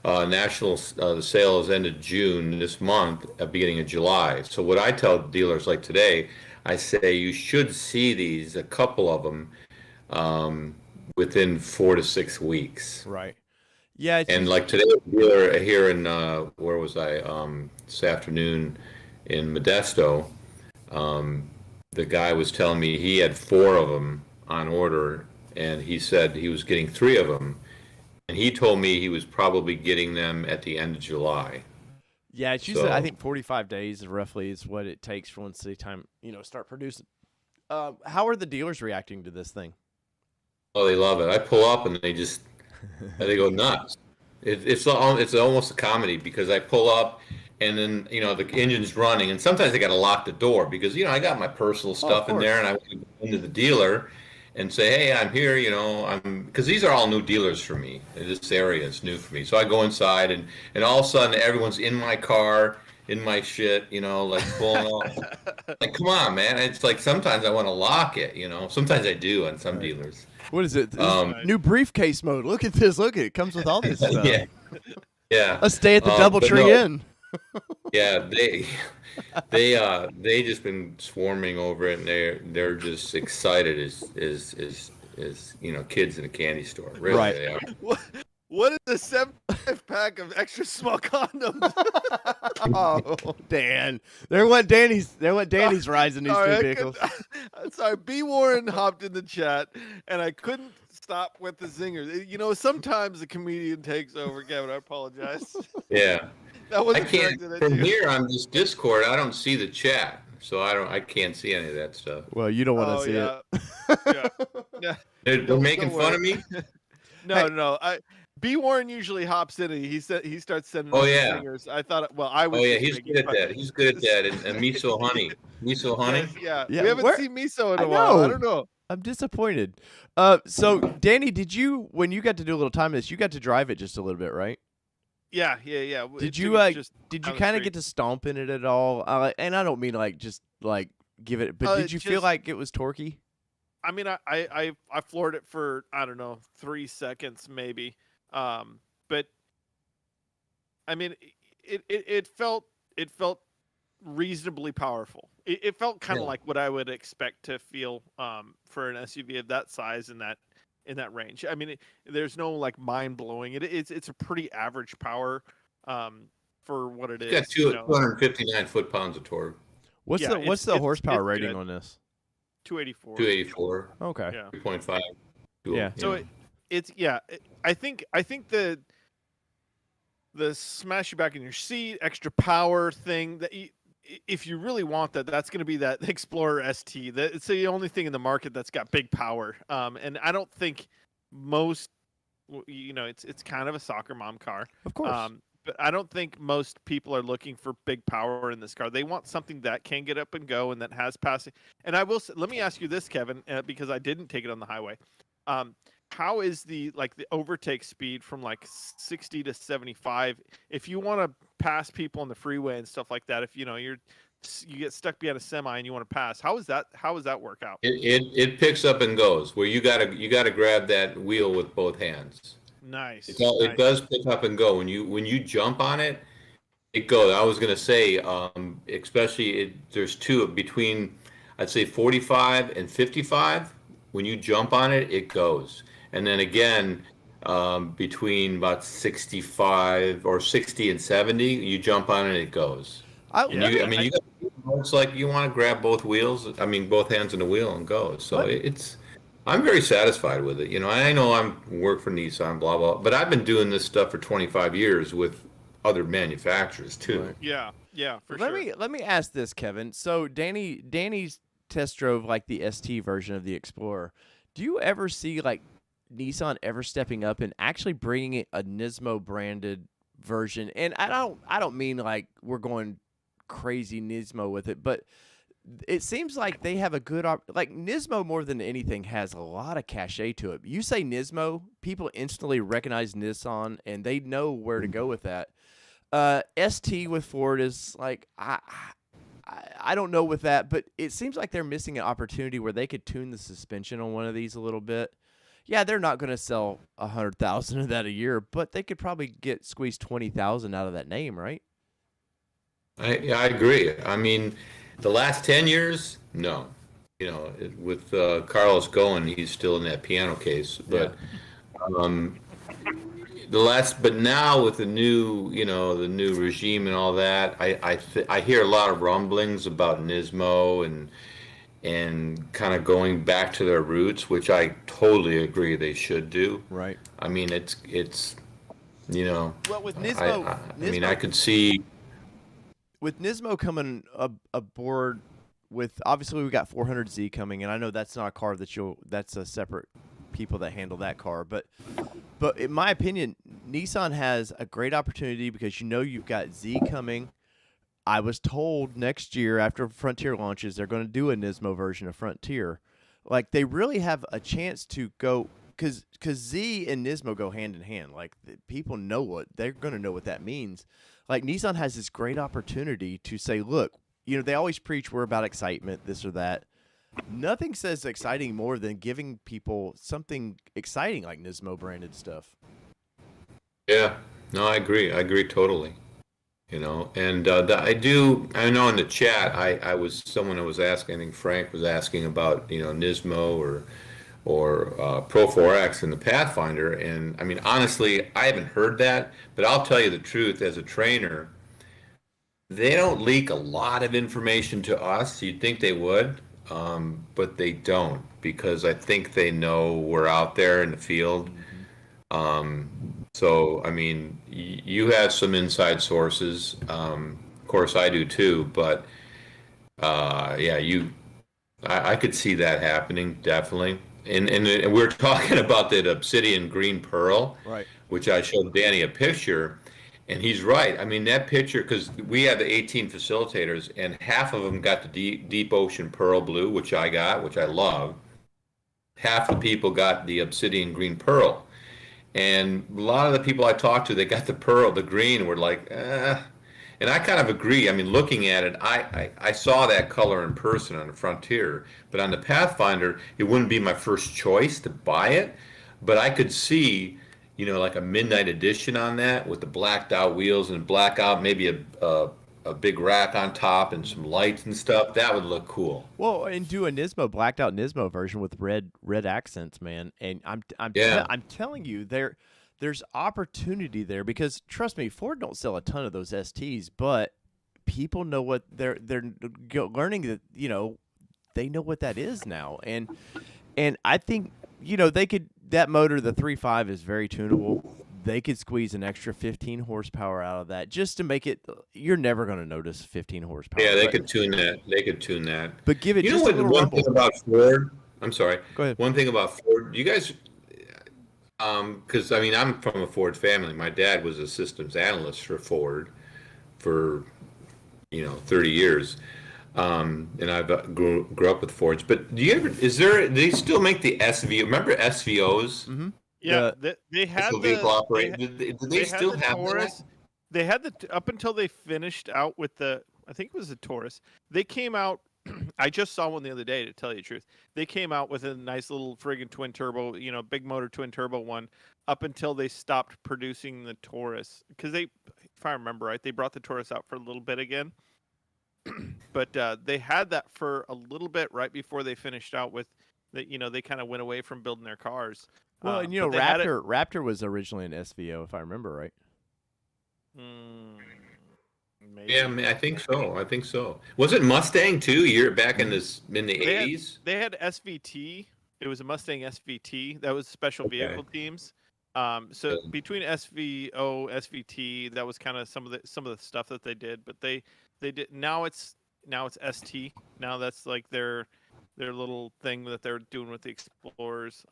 National the sale is end of June this month, beginning of July. So what I tell dealers like today, I say you should see these, a couple of them, within 4 to 6 weeks. Right. Yeah. It's And just, like today, a dealer here in where was I? This afternoon in Modesto, the guy was telling me he had 4 of them on order, and he said he was getting 3 of them, and he told me he was probably getting them at the end of July. yeah. It's usually, I So, think 45 days roughly is what it takes for once the time start producing. How are the dealers reacting to this thing? oh, they love it. I pull up and they go nuts. It's almost a comedy because I pull up and then the engine's running, and sometimes I got to lock the door because I got my personal stuff in there, and I want to go into the dealer and say, hey, I'm here. I'm because these are all new dealers for me. This area is new for me, so I go inside, and all of a sudden everyone's in my car, in my shit, like pulling off. Like, come on, man! It's like sometimes I want to lock it. Sometimes I do on some dealers. What is it? This Um, new briefcase mode. Look at this. Look at it. It comes with all this stuff. yeah, yeah. Let's stay at the But DoubleTree no, Inn. yeah, they just been swarming over it, and they're just excited as kids in a candy store. Really, Right. they are. What is a 7-pack of extra small condoms? Oh, Dan. They're what Danny's rides in these Sorry, two vehicles. Sorry, B. Warren hopped in the chat, and I couldn't stop with the zingers. Sometimes the comedian takes over, Kevin. I apologize. Yeah, That I wasn't can't directed at from you. here on this Discord. I don't see the chat, so I can't see any of that stuff. Well, you don't want to Oh see yeah, it. yeah. They're Don't making fun worry. of me. No. B. Warren usually hops in and he starts sending Oh us the yeah, zingers. I thought, well, I was. oh yeah, just he's making good at fun. that. He's good at that. And miso honey, miso honey. Yes, yeah. Yeah, We haven't where- seen Miso in I a while. I know. don't know. I'm disappointed. So Danny, when you got to do a little time of this, you got to drive it just a little bit, right? Yeah. Did you kind of get to stomp in it at all? And I don't mean just give it, but did you feel like it was torquey? I mean, I floored it for, I don't know, 3 seconds maybe. But I mean, it felt reasonably powerful. It felt kind of like what I would expect to feel for an SUV of that size and that in that range. I mean, there's no like mind blowing. It's a pretty average power for what it It's got is. You know, 259 foot-pounds of torque, What's yeah, what's the horsepower it's rating good. on this? 284. 284, Okay. Yeah. 3.5. Yeah. So I think the smash you back in your seat, extra power thing that if you really want that, that's going to be that Explorer ST. It's the only thing in the market that's got big power. And I don't think most, it's kind of a soccer mom car. Of course. But I don't think most people are looking for big power in this car. They want something that can get up and go and that has passing. And I will say, let me ask you this, Kevin, because I didn't take it on the highway. How is the overtake speed from like 60 to 75? If you want to pass people on the freeway and stuff like that, if you get stuck behind a semi and you want to pass, how does that work out? It picks up and goes where you gotta grab that wheel with both hands. Nice. It does pick up and go when you jump on it. It goes. I was gonna say, especially there's two between, I'd say 45 and 55. When you jump on it, it goes. And then again, between about 65 or 60 and 70, you jump on it, it goes. It's like you want to grab both wheels. I mean, both hands on the wheel and go. So I'm very satisfied with it. I know I'm work for Nissan, blah blah, but I've been doing this stuff for 25 years with other manufacturers too. Right. Yeah, for let sure. Let me ask this, Kevin. So Danny's test drove like the ST version of the Explorer. Do you ever see like Nissan ever stepping up and actually bringing a Nismo branded version? And I don't mean like we're going crazy Nismo with it, but it seems like they have a good like Nismo more than anything has a lot of cachet to it. You say Nismo, people instantly recognize Nissan and they know where to go with that. ST with Ford is like I don't know with that, but it seems like they're missing an opportunity where they could tune the suspension on one of these a little bit. Yeah, they're not going to sell 100,000 of that a year, but they could probably squeeze 20,000 out of that name, right? I agree. I mean, the last 10 years, no. With Carlos going, he's still in that piano case. But but now with the new, the new regime and all that, I hear a lot of rumblings about Nismo and kind of going back to their roots, which I totally agree they should do. Right. I mean, it's Well, with Nismo, I mean, I could see. With Nismo coming aboard with, obviously we got 400Z coming, and I know that's not a car that's a separate people that handle that car, but in my opinion, Nissan has a great opportunity because you've got Z coming. I was told next year after Frontier launches, they're going to do a Nismo version of Frontier. Like they really have a chance to go because Z and Nismo go hand in hand. Like people know they're going to know what that means. Like Nissan has this great opportunity to say, look, they always preach we're about excitement, this or that. Nothing says exciting more than giving people something exciting like Nismo branded stuff. Yeah, no, I agree. I agree totally. And I know in the chat, someone who was asking, I think Frank was asking about, Nismo or Pro 4X and the Pathfinder. And I mean, honestly, I haven't heard that, but I'll tell you the truth, as a trainer, they don't leak a lot of information to us. You'd think they would, but they don't, because I think they know we're out there in the field. So, I mean, you have some inside sources. Of course, I do too, but I could see that happening, definitely. And we're talking about that Obsidian Green Pearl, right? Which I showed Danny a picture, and he's right. I mean, that picture, because we have the 18 facilitators, and half of them got the deep ocean pearl blue, which I got, which I love. Half the people got the Obsidian Green Pearl. And a lot of the people I talked to, they got the pearl, the green, were like, eh. And I kind of agree. I mean, looking at it, I saw that color in person on the Frontier, but on the Pathfinder, it wouldn't be my first choice to buy it. But I could see, like a midnight edition on that with the blacked out wheels and blackout, maybe a a big rack on top and some lights and stuff, that would look cool. Well, and do a Nismo blacked out Nismo version with red accents, man. And Yeah. I'm telling you, there's opportunity there because trust me, Ford don't sell a ton of those STs, but people know what they're learning that they know what that is now, and I think they could that motor, the 3.5 is very tunable. They could squeeze an extra 15 horsepower out of that just to make it. You're never going to notice 15 horsepower. Yeah, they could tune that. They could tune that. But give it You just know a what? little One rumble. thing about Ford. I'm sorry. Go ahead. One thing about Ford. You guys, because I mean, I'm from a Ford family. My dad was a systems analyst for Ford for 30 years. And I've grew up with Fords. But do they still make the SV? Remember SVOs? Mm-hmm. Yeah, they had vehicle the operating. Did they still have Taurus. that? They had up until they finished out with I think it was the Taurus. They came out. I just saw one the other day, to tell you the truth. They came out with a nice little friggin' twin turbo, big motor twin turbo one, up until they stopped producing the Taurus. Because if I remember right, they brought the Taurus out for a little bit again. But they had that for a little bit right before they finished out with they kind of went away from building their cars. Well, and but they had Raptor was originally an SVO, if I remember right. Maybe. Yeah, I think so. Was it Mustang too? Back in the 80s. They had SVT. It was a Mustang SVT. That was special vehicle teams. So between SVO, SVT, that was kind of some of the stuff that they did. But they did now it's ST. Now that's like their little thing that they're doing with the Explorers.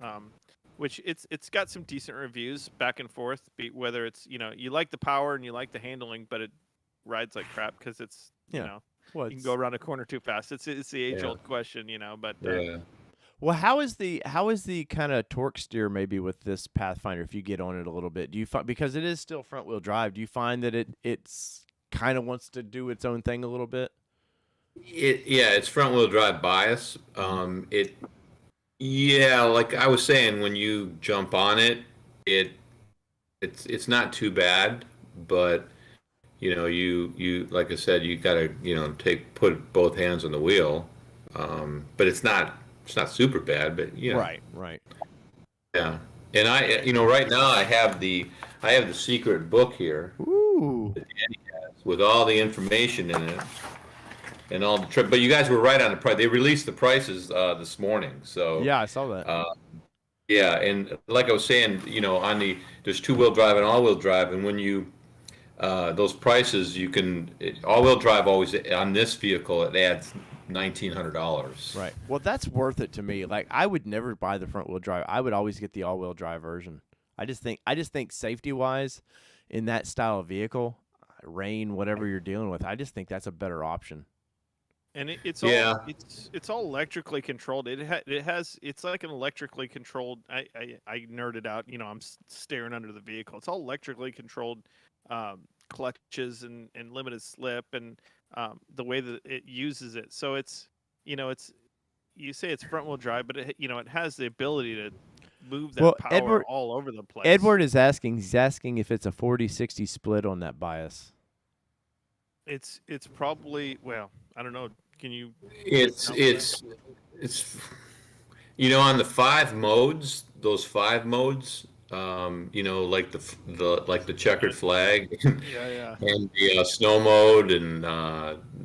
Which it's got some decent reviews back and forth. Whether it's you like the power and you like the handling, but it rides like crap because it's you can go around a corner too fast. It's the age old question, But well, how is the kind of torque steer maybe with this Pathfinder if you get on it a little bit? Do you find, because it is still front wheel drive, do you find that it's kind of wants to do its own thing a little bit? It's front wheel drive bias. Like I was saying, when you jump on it, it's not too bad, but you like I said, you gotta put both hands on the wheel. But it's not super bad, but Right. Yeah. And I right now I have the secret book here. Ooh. That Danny has, with all the information in it. And all the trip, but you guys were right on the price. They released the prices this morning, so yeah, I saw that. Yeah, and like I was saying, there's two-wheel drive and all-wheel drive, and when you those prices, all-wheel drive always on this vehicle it adds $1,900. Right. Well, that's worth it to me. Like I would never buy the front-wheel drive. I would always get the all-wheel drive version. I just think safety-wise, in that style of vehicle, rain, whatever you're dealing with, I just think that's a better option. And it's all electrically controlled. It's like an electrically controlled. I nerded out. I'm staring under the vehicle. It's all electrically controlled clutches and limited slip and the way that it uses it. So it's you say it's front wheel drive, but it has the ability to move that power all over the place. Edward is asking. He's asking if it's a 40-60 split on that bias. It's probably, well, I don't know. Can you? It's on the 5 modes, those 5 modes, like the checkered flag, yeah, and the snow mode and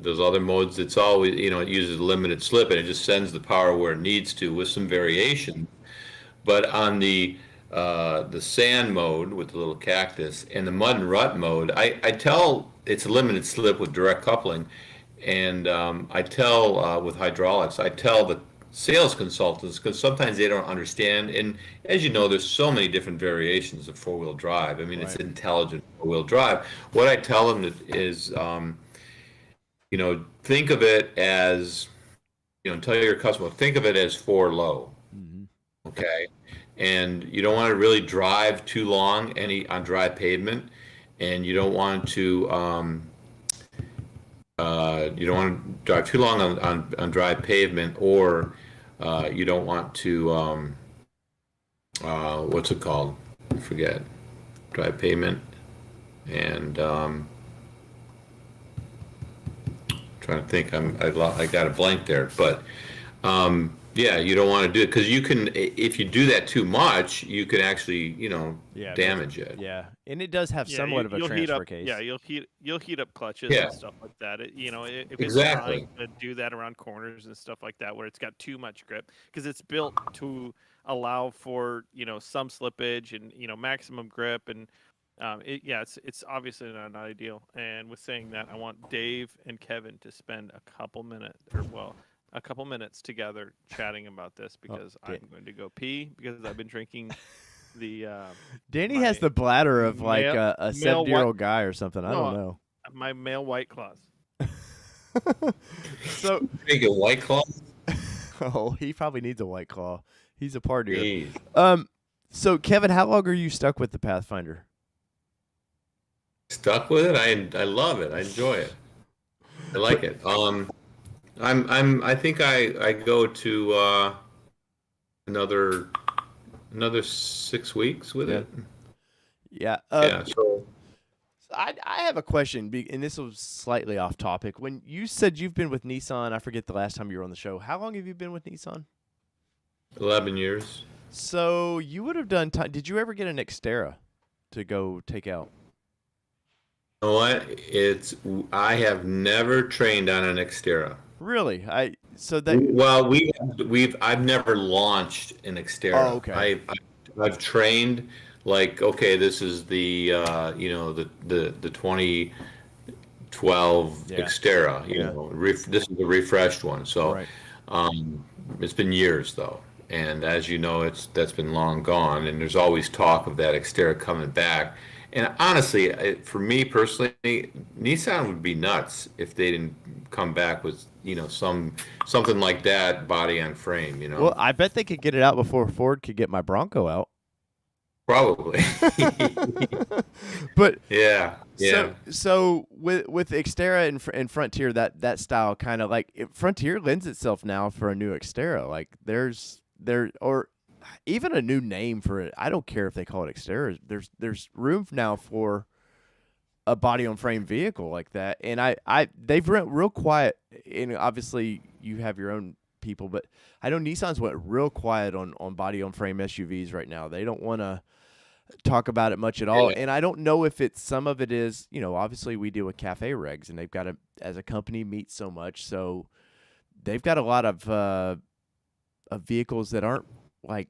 those other modes. It's always it uses limited slip and it just sends the power where it needs to with some variation. But on the sand mode with the little cactus and the mud and rut mode, I tell it's a limited slip with direct coupling, and I tell with hydraulics, I tell the sales consultants, because sometimes they don't understand, and as you know, there's so many different variations of four-wheel drive. I mean, It's intelligent four-wheel drive. What I tell them is, think of it as, tell your customer, think of it as 4 low. Okay, and you don't want to really drive too long on dry pavement, and you don't want to drive too long on dry pavement, or you don't want to what's it called? I forget. Dry pavement and trying to think. I got a blank there, but yeah, you don't want to do it because you can. If you do that too much, you can actually, Yeah, damage it. yeah, and it does have Yeah, somewhat of a you'll heat transfer up. case. Yeah, you'll heat up clutches Yeah. and stuff like that. If it's Exactly. trying to do that around corners and stuff like that, where it's got too much grip, because it's built to allow for some slippage and maximum grip and it's obviously not ideal. And with saying that, I want Dave and Kevin to spend a couple minutes together chatting about this because I'm going to go pee because I've been drinking the Danny has the bladder of like male- a male 70-year-old guy or something. I No, don't know. my male White Claws. So, Take a White Claw. oh, he probably needs a White Claw. He's a partier. Jeez. So Kevin, how long are you stuck with the Pathfinder? Stuck with it. I love it. I enjoy it. I like it. I think I go to another 6 weeks with it. Yeah. Yeah. So I have a question, and this was slightly off topic. When you said you've been with Nissan, I forget the last time you were on the show. How long have you been with Nissan? 11 years. So you would have done. Did you ever get an Xterra to go take out? You know what? I have never trained on an Xterra. Really? Well, I've never launched an Xterra. Oh, okay. I've trained like, okay, this is the 2012 Yeah. Xterra. This is the refreshed one. So, Right. it's been years though, and as you know, that's been long gone. And there's always talk of that Xterra coming back. And honestly, for me personally, Nissan would be nuts if they didn't come back with something like that, body on frame. Well, I bet they could get it out before Ford could get my Bronco out. Probably. But yeah. So with Xterra and Frontier, that style kind of like Frontier lends itself now for a new Xterra. Like or even a new name for it. I don't care if they call it Xterra. There's room now for a body on frame vehicle like that. And they've went real quiet. And obviously you have your own people, but I know Nissan's went real quiet on body on frame SUVs right now. They don't want to talk about it much at all. Yeah. And I don't know if some of it is, obviously we deal with cafe regs and they've got to, as a company, meet so much. So they've got a lot of vehicles that aren't like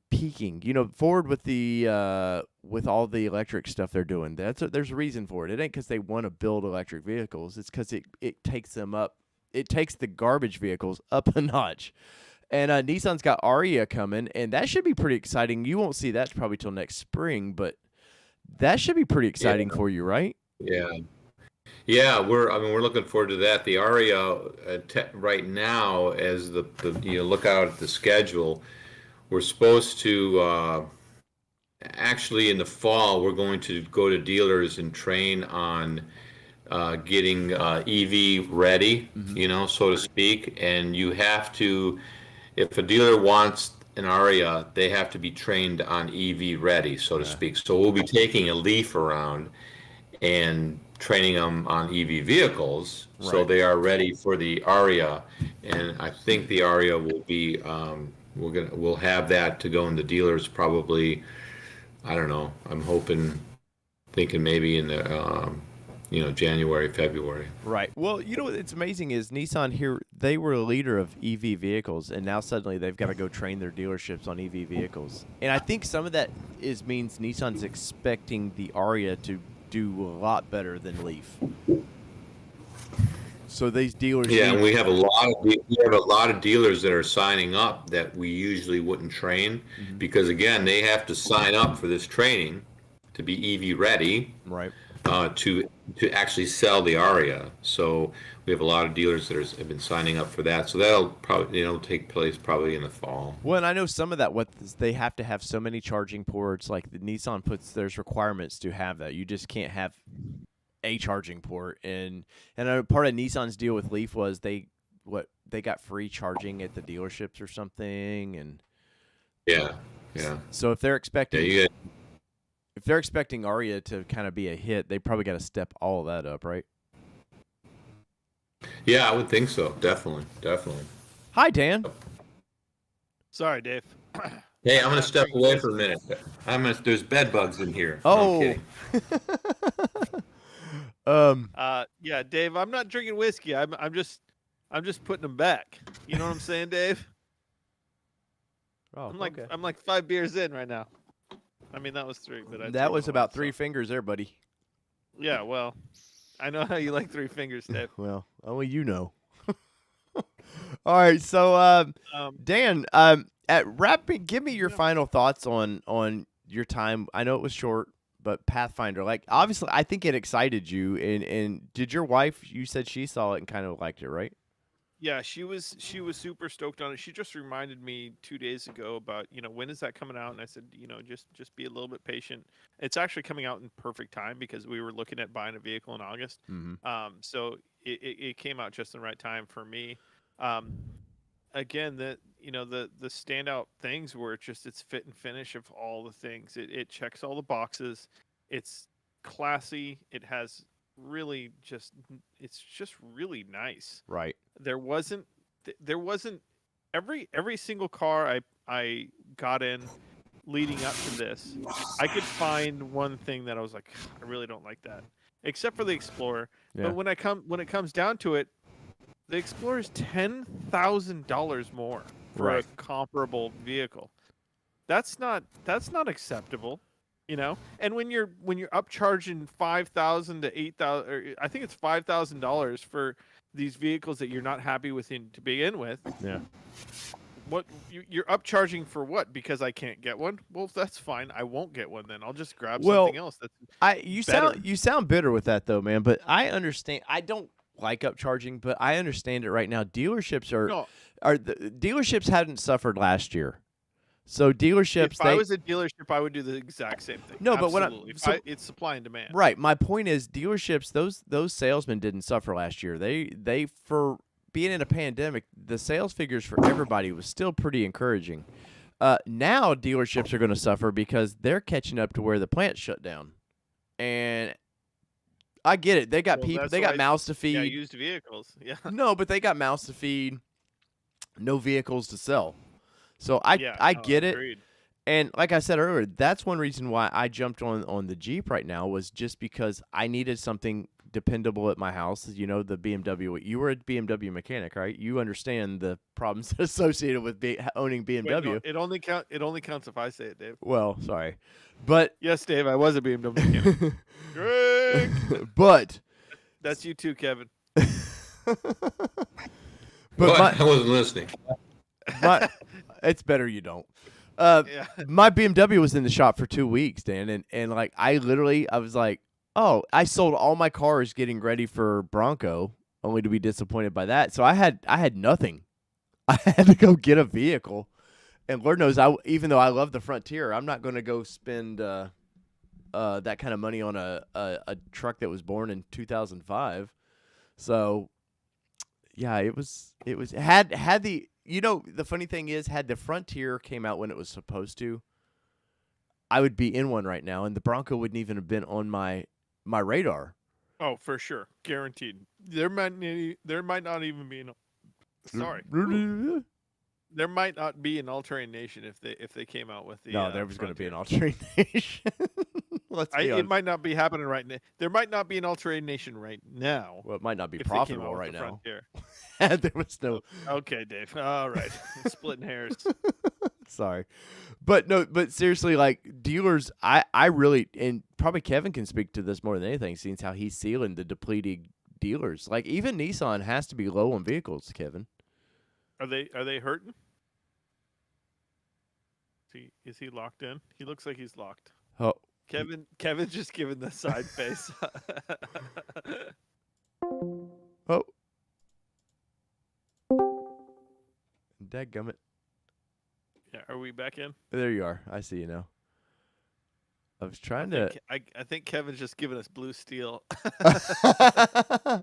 peaking. Ford with the with all the electric stuff they're doing, there's a reason for it. It ain't because they want to build electric vehicles. It's because it takes them up. It takes the garbage vehicles up a notch. And Nissan's got Aria coming, and that should be pretty exciting. You won't see that probably till next spring, but that should be pretty exciting for you, right? Yeah. Yeah, we're looking forward to that. The Aria right now, as the look out at the schedule, we're supposed to actually in the fall we're going to go to dealers and train on getting EV ready, so to speak. And you have to, if a dealer wants an Aria, they have to be trained on EV ready, so to speak. So we'll be taking a Leaf around and training them on EV vehicles, so they are ready for the Aria. And I think the Aria will be we'll have that to go in the dealers probably. I don't know. I'm thinking maybe in the January, February. Right. Well, what's amazing is Nissan here, they were a leader of EV vehicles, and now suddenly they've got to go train their dealerships on EV vehicles. And I think some of that means Nissan's expecting the Aria to do a lot better than Leaf. So these dealers. Yeah, and we have a lot of dealers that are signing up that we usually wouldn't train because again they have to sign up for this training to be EV ready. Right. To actually sell the Aria. So we have a lot of dealers that have been signing up for that. So that'll probably take place probably in the fall. Well, and I know some of that they have to have so many charging ports. Like the Nissan there's requirements to have that. You just can't have a charging port. And part of Nissan's deal with Leaf was they got free charging at the dealerships or something. And yeah. So if they're expecting. Yeah, If they're expecting Aria to kind of be a hit, they probably got to step all of that up, right? Yeah, I would think so. Definitely, definitely. Hi, Dan. Sorry, Dave. Hey, I'm I'm gonna not step drinking away for a whiskey. minute. There's bed bugs in here. No, I'm Oh. kidding. Yeah, Dave. I'm not drinking whiskey. I'm just putting them back. You know what I'm saying, Dave? Oh, okay. I'm like 5 beers in right now. I mean, that was 3, but I That threw was one away, about 3 so. fingers there, buddy. Yeah, well, I know how you like 3 fingers, Dave. Well, only you know. All right, so Um, Dan, give me your yeah. final thoughts on your time. I know it was short, but Pathfinder, like obviously, I think it excited you. And did your wife? You said she saw it and kind of liked it, right? Yeah, she was super stoked on it. She just reminded me 2 days ago about, when is that coming out? And I said, just be a little bit patient. It's actually coming out in perfect time because we were looking at buying a vehicle in August. Mm-hmm. So it came out just in the right time for me. Um, Again, the standout things were it's fit and finish of all the things. It checks all the boxes. It's classy. It has really it's just really nice. Right. There wasn't every single car I got in leading up to this, I could find one thing that I was like, I really don't like that, except for the Explorer. Yeah. But when it comes down to it, the Explorer is $10,000 more for Right. a comparable vehicle. That's not acceptable, And when you're upcharging 5,000 to 8,000, or I think it's $5,000 for these vehicles that you're not happy with to begin with. Yeah. What you're upcharging for what? Because I can't get one? Well, that's fine. I won't get one then. I'll just grab Well, something else that's You better. sound bitter with that though, man. But I understand. I don't like upcharging, but I understand it right now. Dealerships No, the dealerships hadn't suffered last year, so dealerships if I was a dealership, I would do the exact same thing. No, but absolutely. It's supply and demand. right. My point is dealerships. Those salesmen didn't suffer last year. They for being in a pandemic, the sales figures for everybody was still pretty encouraging. Now dealerships are going to suffer because they're catching up to where the plant shut down, and I get it. They got Well, people. that's They got why, mouths to yeah, feed. used vehicles. Yeah, No, but they got mouths to feed. No vehicles to sell. So I yeah, I no, get it. agreed. And like I said earlier, that's one reason why I jumped on the Jeep right now was just because I needed something dependable at my house. You know, the BMW. You were a BMW mechanic, right? You understand the problems associated with owning Wait, BMW. no, it only counts if I say it, Dave. Well, sorry, but Yes, Dave, I was a BMW mechanic. Greg! but That's you too, Kevin. but What? I wasn't listening. my it's better you don't. Yeah. My BMW was in the shop for 2 weeks, Dan, and like I was like, oh, I sold all my cars getting ready for Bronco, only to be disappointed by that. So I had nothing. I had to go get a vehicle, and Lord knows, even though I love the Frontier, I'm not going to go spend that kind of money on a truck that was born in 2005. So yeah, it had the. The funny thing is, had the Frontier came out when it was supposed to, I would be in one right now, and the Bronco wouldn't even have been on my radar. Oh, for sure, guaranteed. There might not even be an. Sorry. There might not be an all-terrain nation if they came out with the. No, there was going to be Frontier. an alternation. Let's be It honest. might not be happening right now. There might not be an all-terrain nation right now. Well, it might not be if they came out profitable with right the now. Frontier. There was no. Okay, Dave. All right, splitting hairs. Sorry, but seriously, like dealers, I really, and probably Kevin can speak to this more than anything, seeing how he's sealing the depleted dealers. Like even Nissan has to be low on vehicles, Kevin. Are they hurting? Is he locked in? He looks like he's locked. Oh, Kevin's just giving the side face. oh, dadgummit. Yeah, are we back in? There you are. I see you now. I was trying I think Kevin's just giving us blue steel. I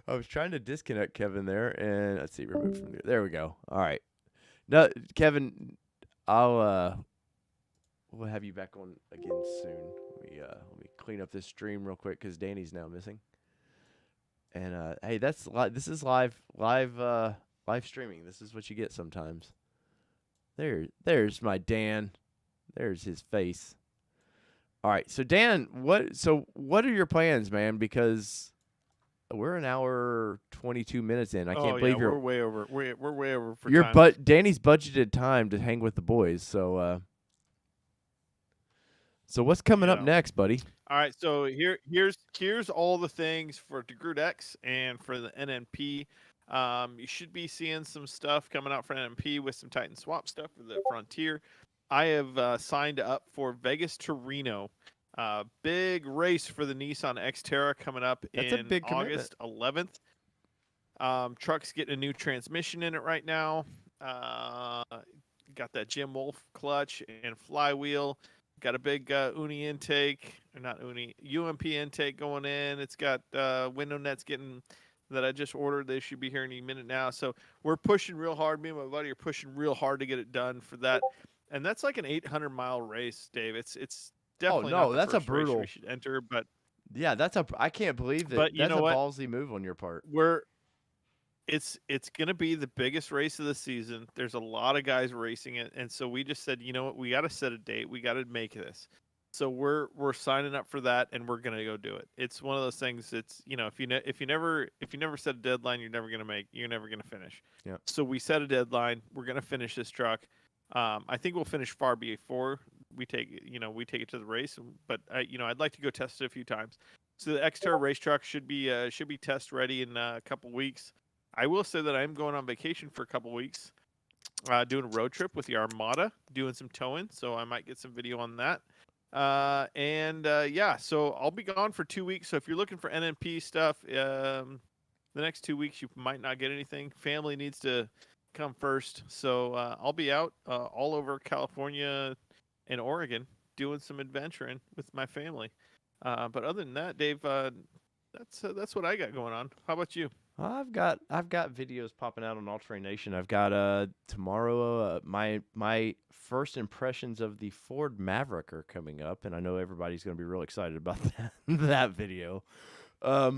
was trying to disconnect Kevin there, and let's see, remove from there we go. All right. No, Kevin, we'll have you back on again soon. Let me clean up this stream real quick because Danny's now missing. And hey, this is live streaming. This is what you get sometimes. There's my Dan. There's his face. All right, so Dan, what are your plans, man? Because we're an hour 22 minutes in. I can't believe we're way over. We're way over for your time. Danny's budgeted time to hang with the boys. So what's coming up next, buddy? All right, so here's all the things for DeGroot X and for the NNP. You should be seeing some stuff coming out for NNP with some Titan Swap stuff for the Frontier. I have signed up for Vegas to Reno. Big race for the Nissan Xterra coming up in August 11th. Truck's getting a new transmission in it right now. Got that Jim Wolf clutch and flywheel. Got a big Uni intake, or not Uni, UMP intake going in. It's got window nets that I just ordered. They should be here any minute now. So we're pushing real hard. Me and my buddy are pushing real hard to get it done for that. And that's like an 800-mile race, Dave. It's definitely not the that's first a brutal race we should enter, but yeah, I can't believe that. But you that's know a what? ballsy move on your part. It's going to be the biggest race of the season. There's a lot of guys racing it, and so we just said, you know what, we got to set a date. We got to make this. So we're signing up for that, and we're going to go do it. It's one of those things. It's, you know, if you never set a deadline, you're never going to finish. Yeah. So we set a deadline. We're going to finish this truck. I think we'll finish far before we take it to the race. But I'd like to go test it a few times. So the Xterra race truck should be test ready in a couple weeks. I will say that I'm going on vacation for a couple weeks, doing a road trip with the Armada, doing some towing. So I might get some video on that. So I'll be gone for 2 weeks. So if you're looking for NNP stuff, the next 2 weeks you might not get anything. Family needs to come first. So I'll be out all over California and Oregon doing some adventuring with my family. But other than that, Dave, that's what I got going on. How about you? I've got videos popping out on All Terrain Nation. I've got tomorrow my first impressions of the Ford Maverick are coming up, and I know everybody's going to be real excited about that video. A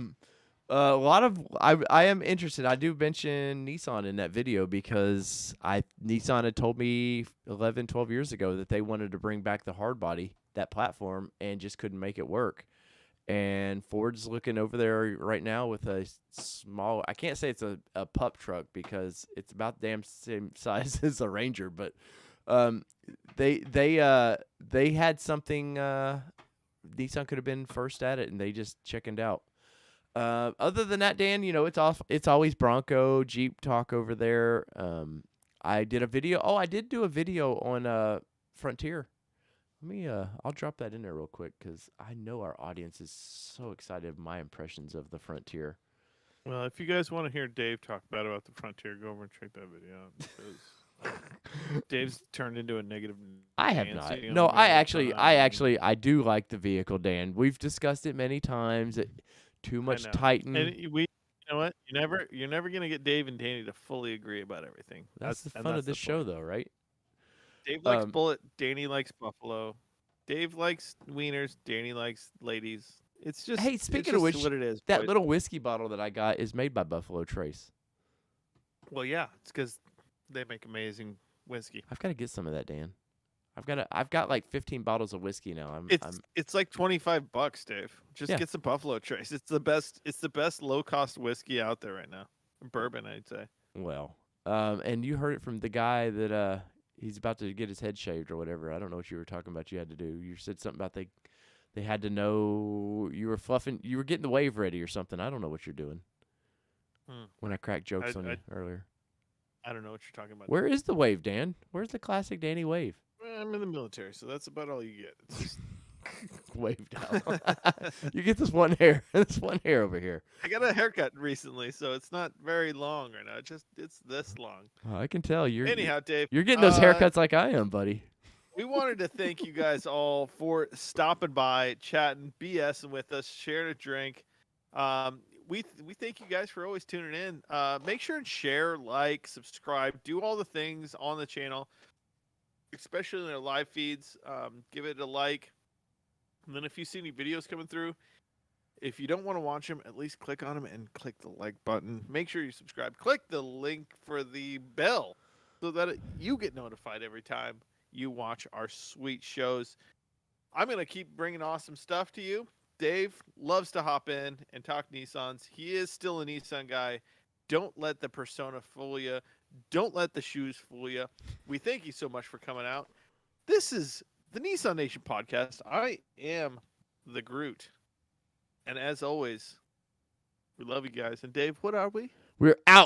lot of I am interested. I do mention Nissan in that video because Nissan had told me 11, 12 years ago that they wanted to bring back the hard body, that platform, and just couldn't make it work. And Ford's looking over there right now with a small, I can't say it's a pup truck because it's about the damn same size as a Ranger, but they had something, Nissan could have been first at it, and they just chickened out. Other than that, Dan, it's always Bronco, Jeep talk over there. I did a video. Oh, I did do a video on Frontier. Let me I'll drop that in there real quick because I know our audience is so excited of my impressions of the Frontier. Well, if you guys want to hear Dave talk bad about the Frontier, go over and check that video out because Dave's turned into a negative. I have not. No, I do like the vehicle, Dan. We've discussed it many times. Too much Titan. And you know what? You're never gonna get Dave and Danny to fully agree about everything. That's the fun of this show, though, right? Dave likes Bullet. Danny likes Buffalo. Dave likes wieners. Danny likes ladies. It's just speaking of which, what it is. That little whiskey bottle that I got is made by Buffalo Trace. Well, yeah, it's because they make amazing whiskey. I've got to get some of that, Dan. I've got like 15 bottles of whiskey now. It's like $25, Dave. Just get some Buffalo Trace. It's the best low cost whiskey out there right now. Bourbon, I'd say. Well, and you heard it from the guy that he's about to get his head shaved or whatever. I don't know what you were talking about. You had to do. You said something about they had to know you were fluffing. You were getting the wave ready or something. I don't know what you're doing. When I cracked jokes on you earlier. I don't know what you're talking about. Where is the wave, Dan? Where's the classic Danny wave? I'm in the military, so that's about all you get. It's just waved out. You get this one hair. This one hair over here. I got a haircut recently, so it's not very long right now. It's this long. Oh, I can tell. Anyhow, Dave. You're getting those haircuts like I am, buddy. We wanted to thank you guys all for stopping by, chatting, BSing with us, sharing a drink. We thank you guys for always tuning in. Make sure and share, like, subscribe, do all the things on the channel, especially in our live feeds. Give it a like. And then if you see any videos coming through, If you don't want to watch them, at least click on them and click the like button. Make sure you subscribe. Click the link for the bell so that you get notified every time you watch our sweet shows. I'm going to keep bringing awesome stuff to you. Dave loves to hop in and talk Nissans. He is still a Nissan guy. Don't let the persona fool you. Don't let the shoes fool you. We thank you so much for coming out. This is the Nissan Nation podcast. I am the Groot. And as always, we love you guys. And Dave, what are we? We're out.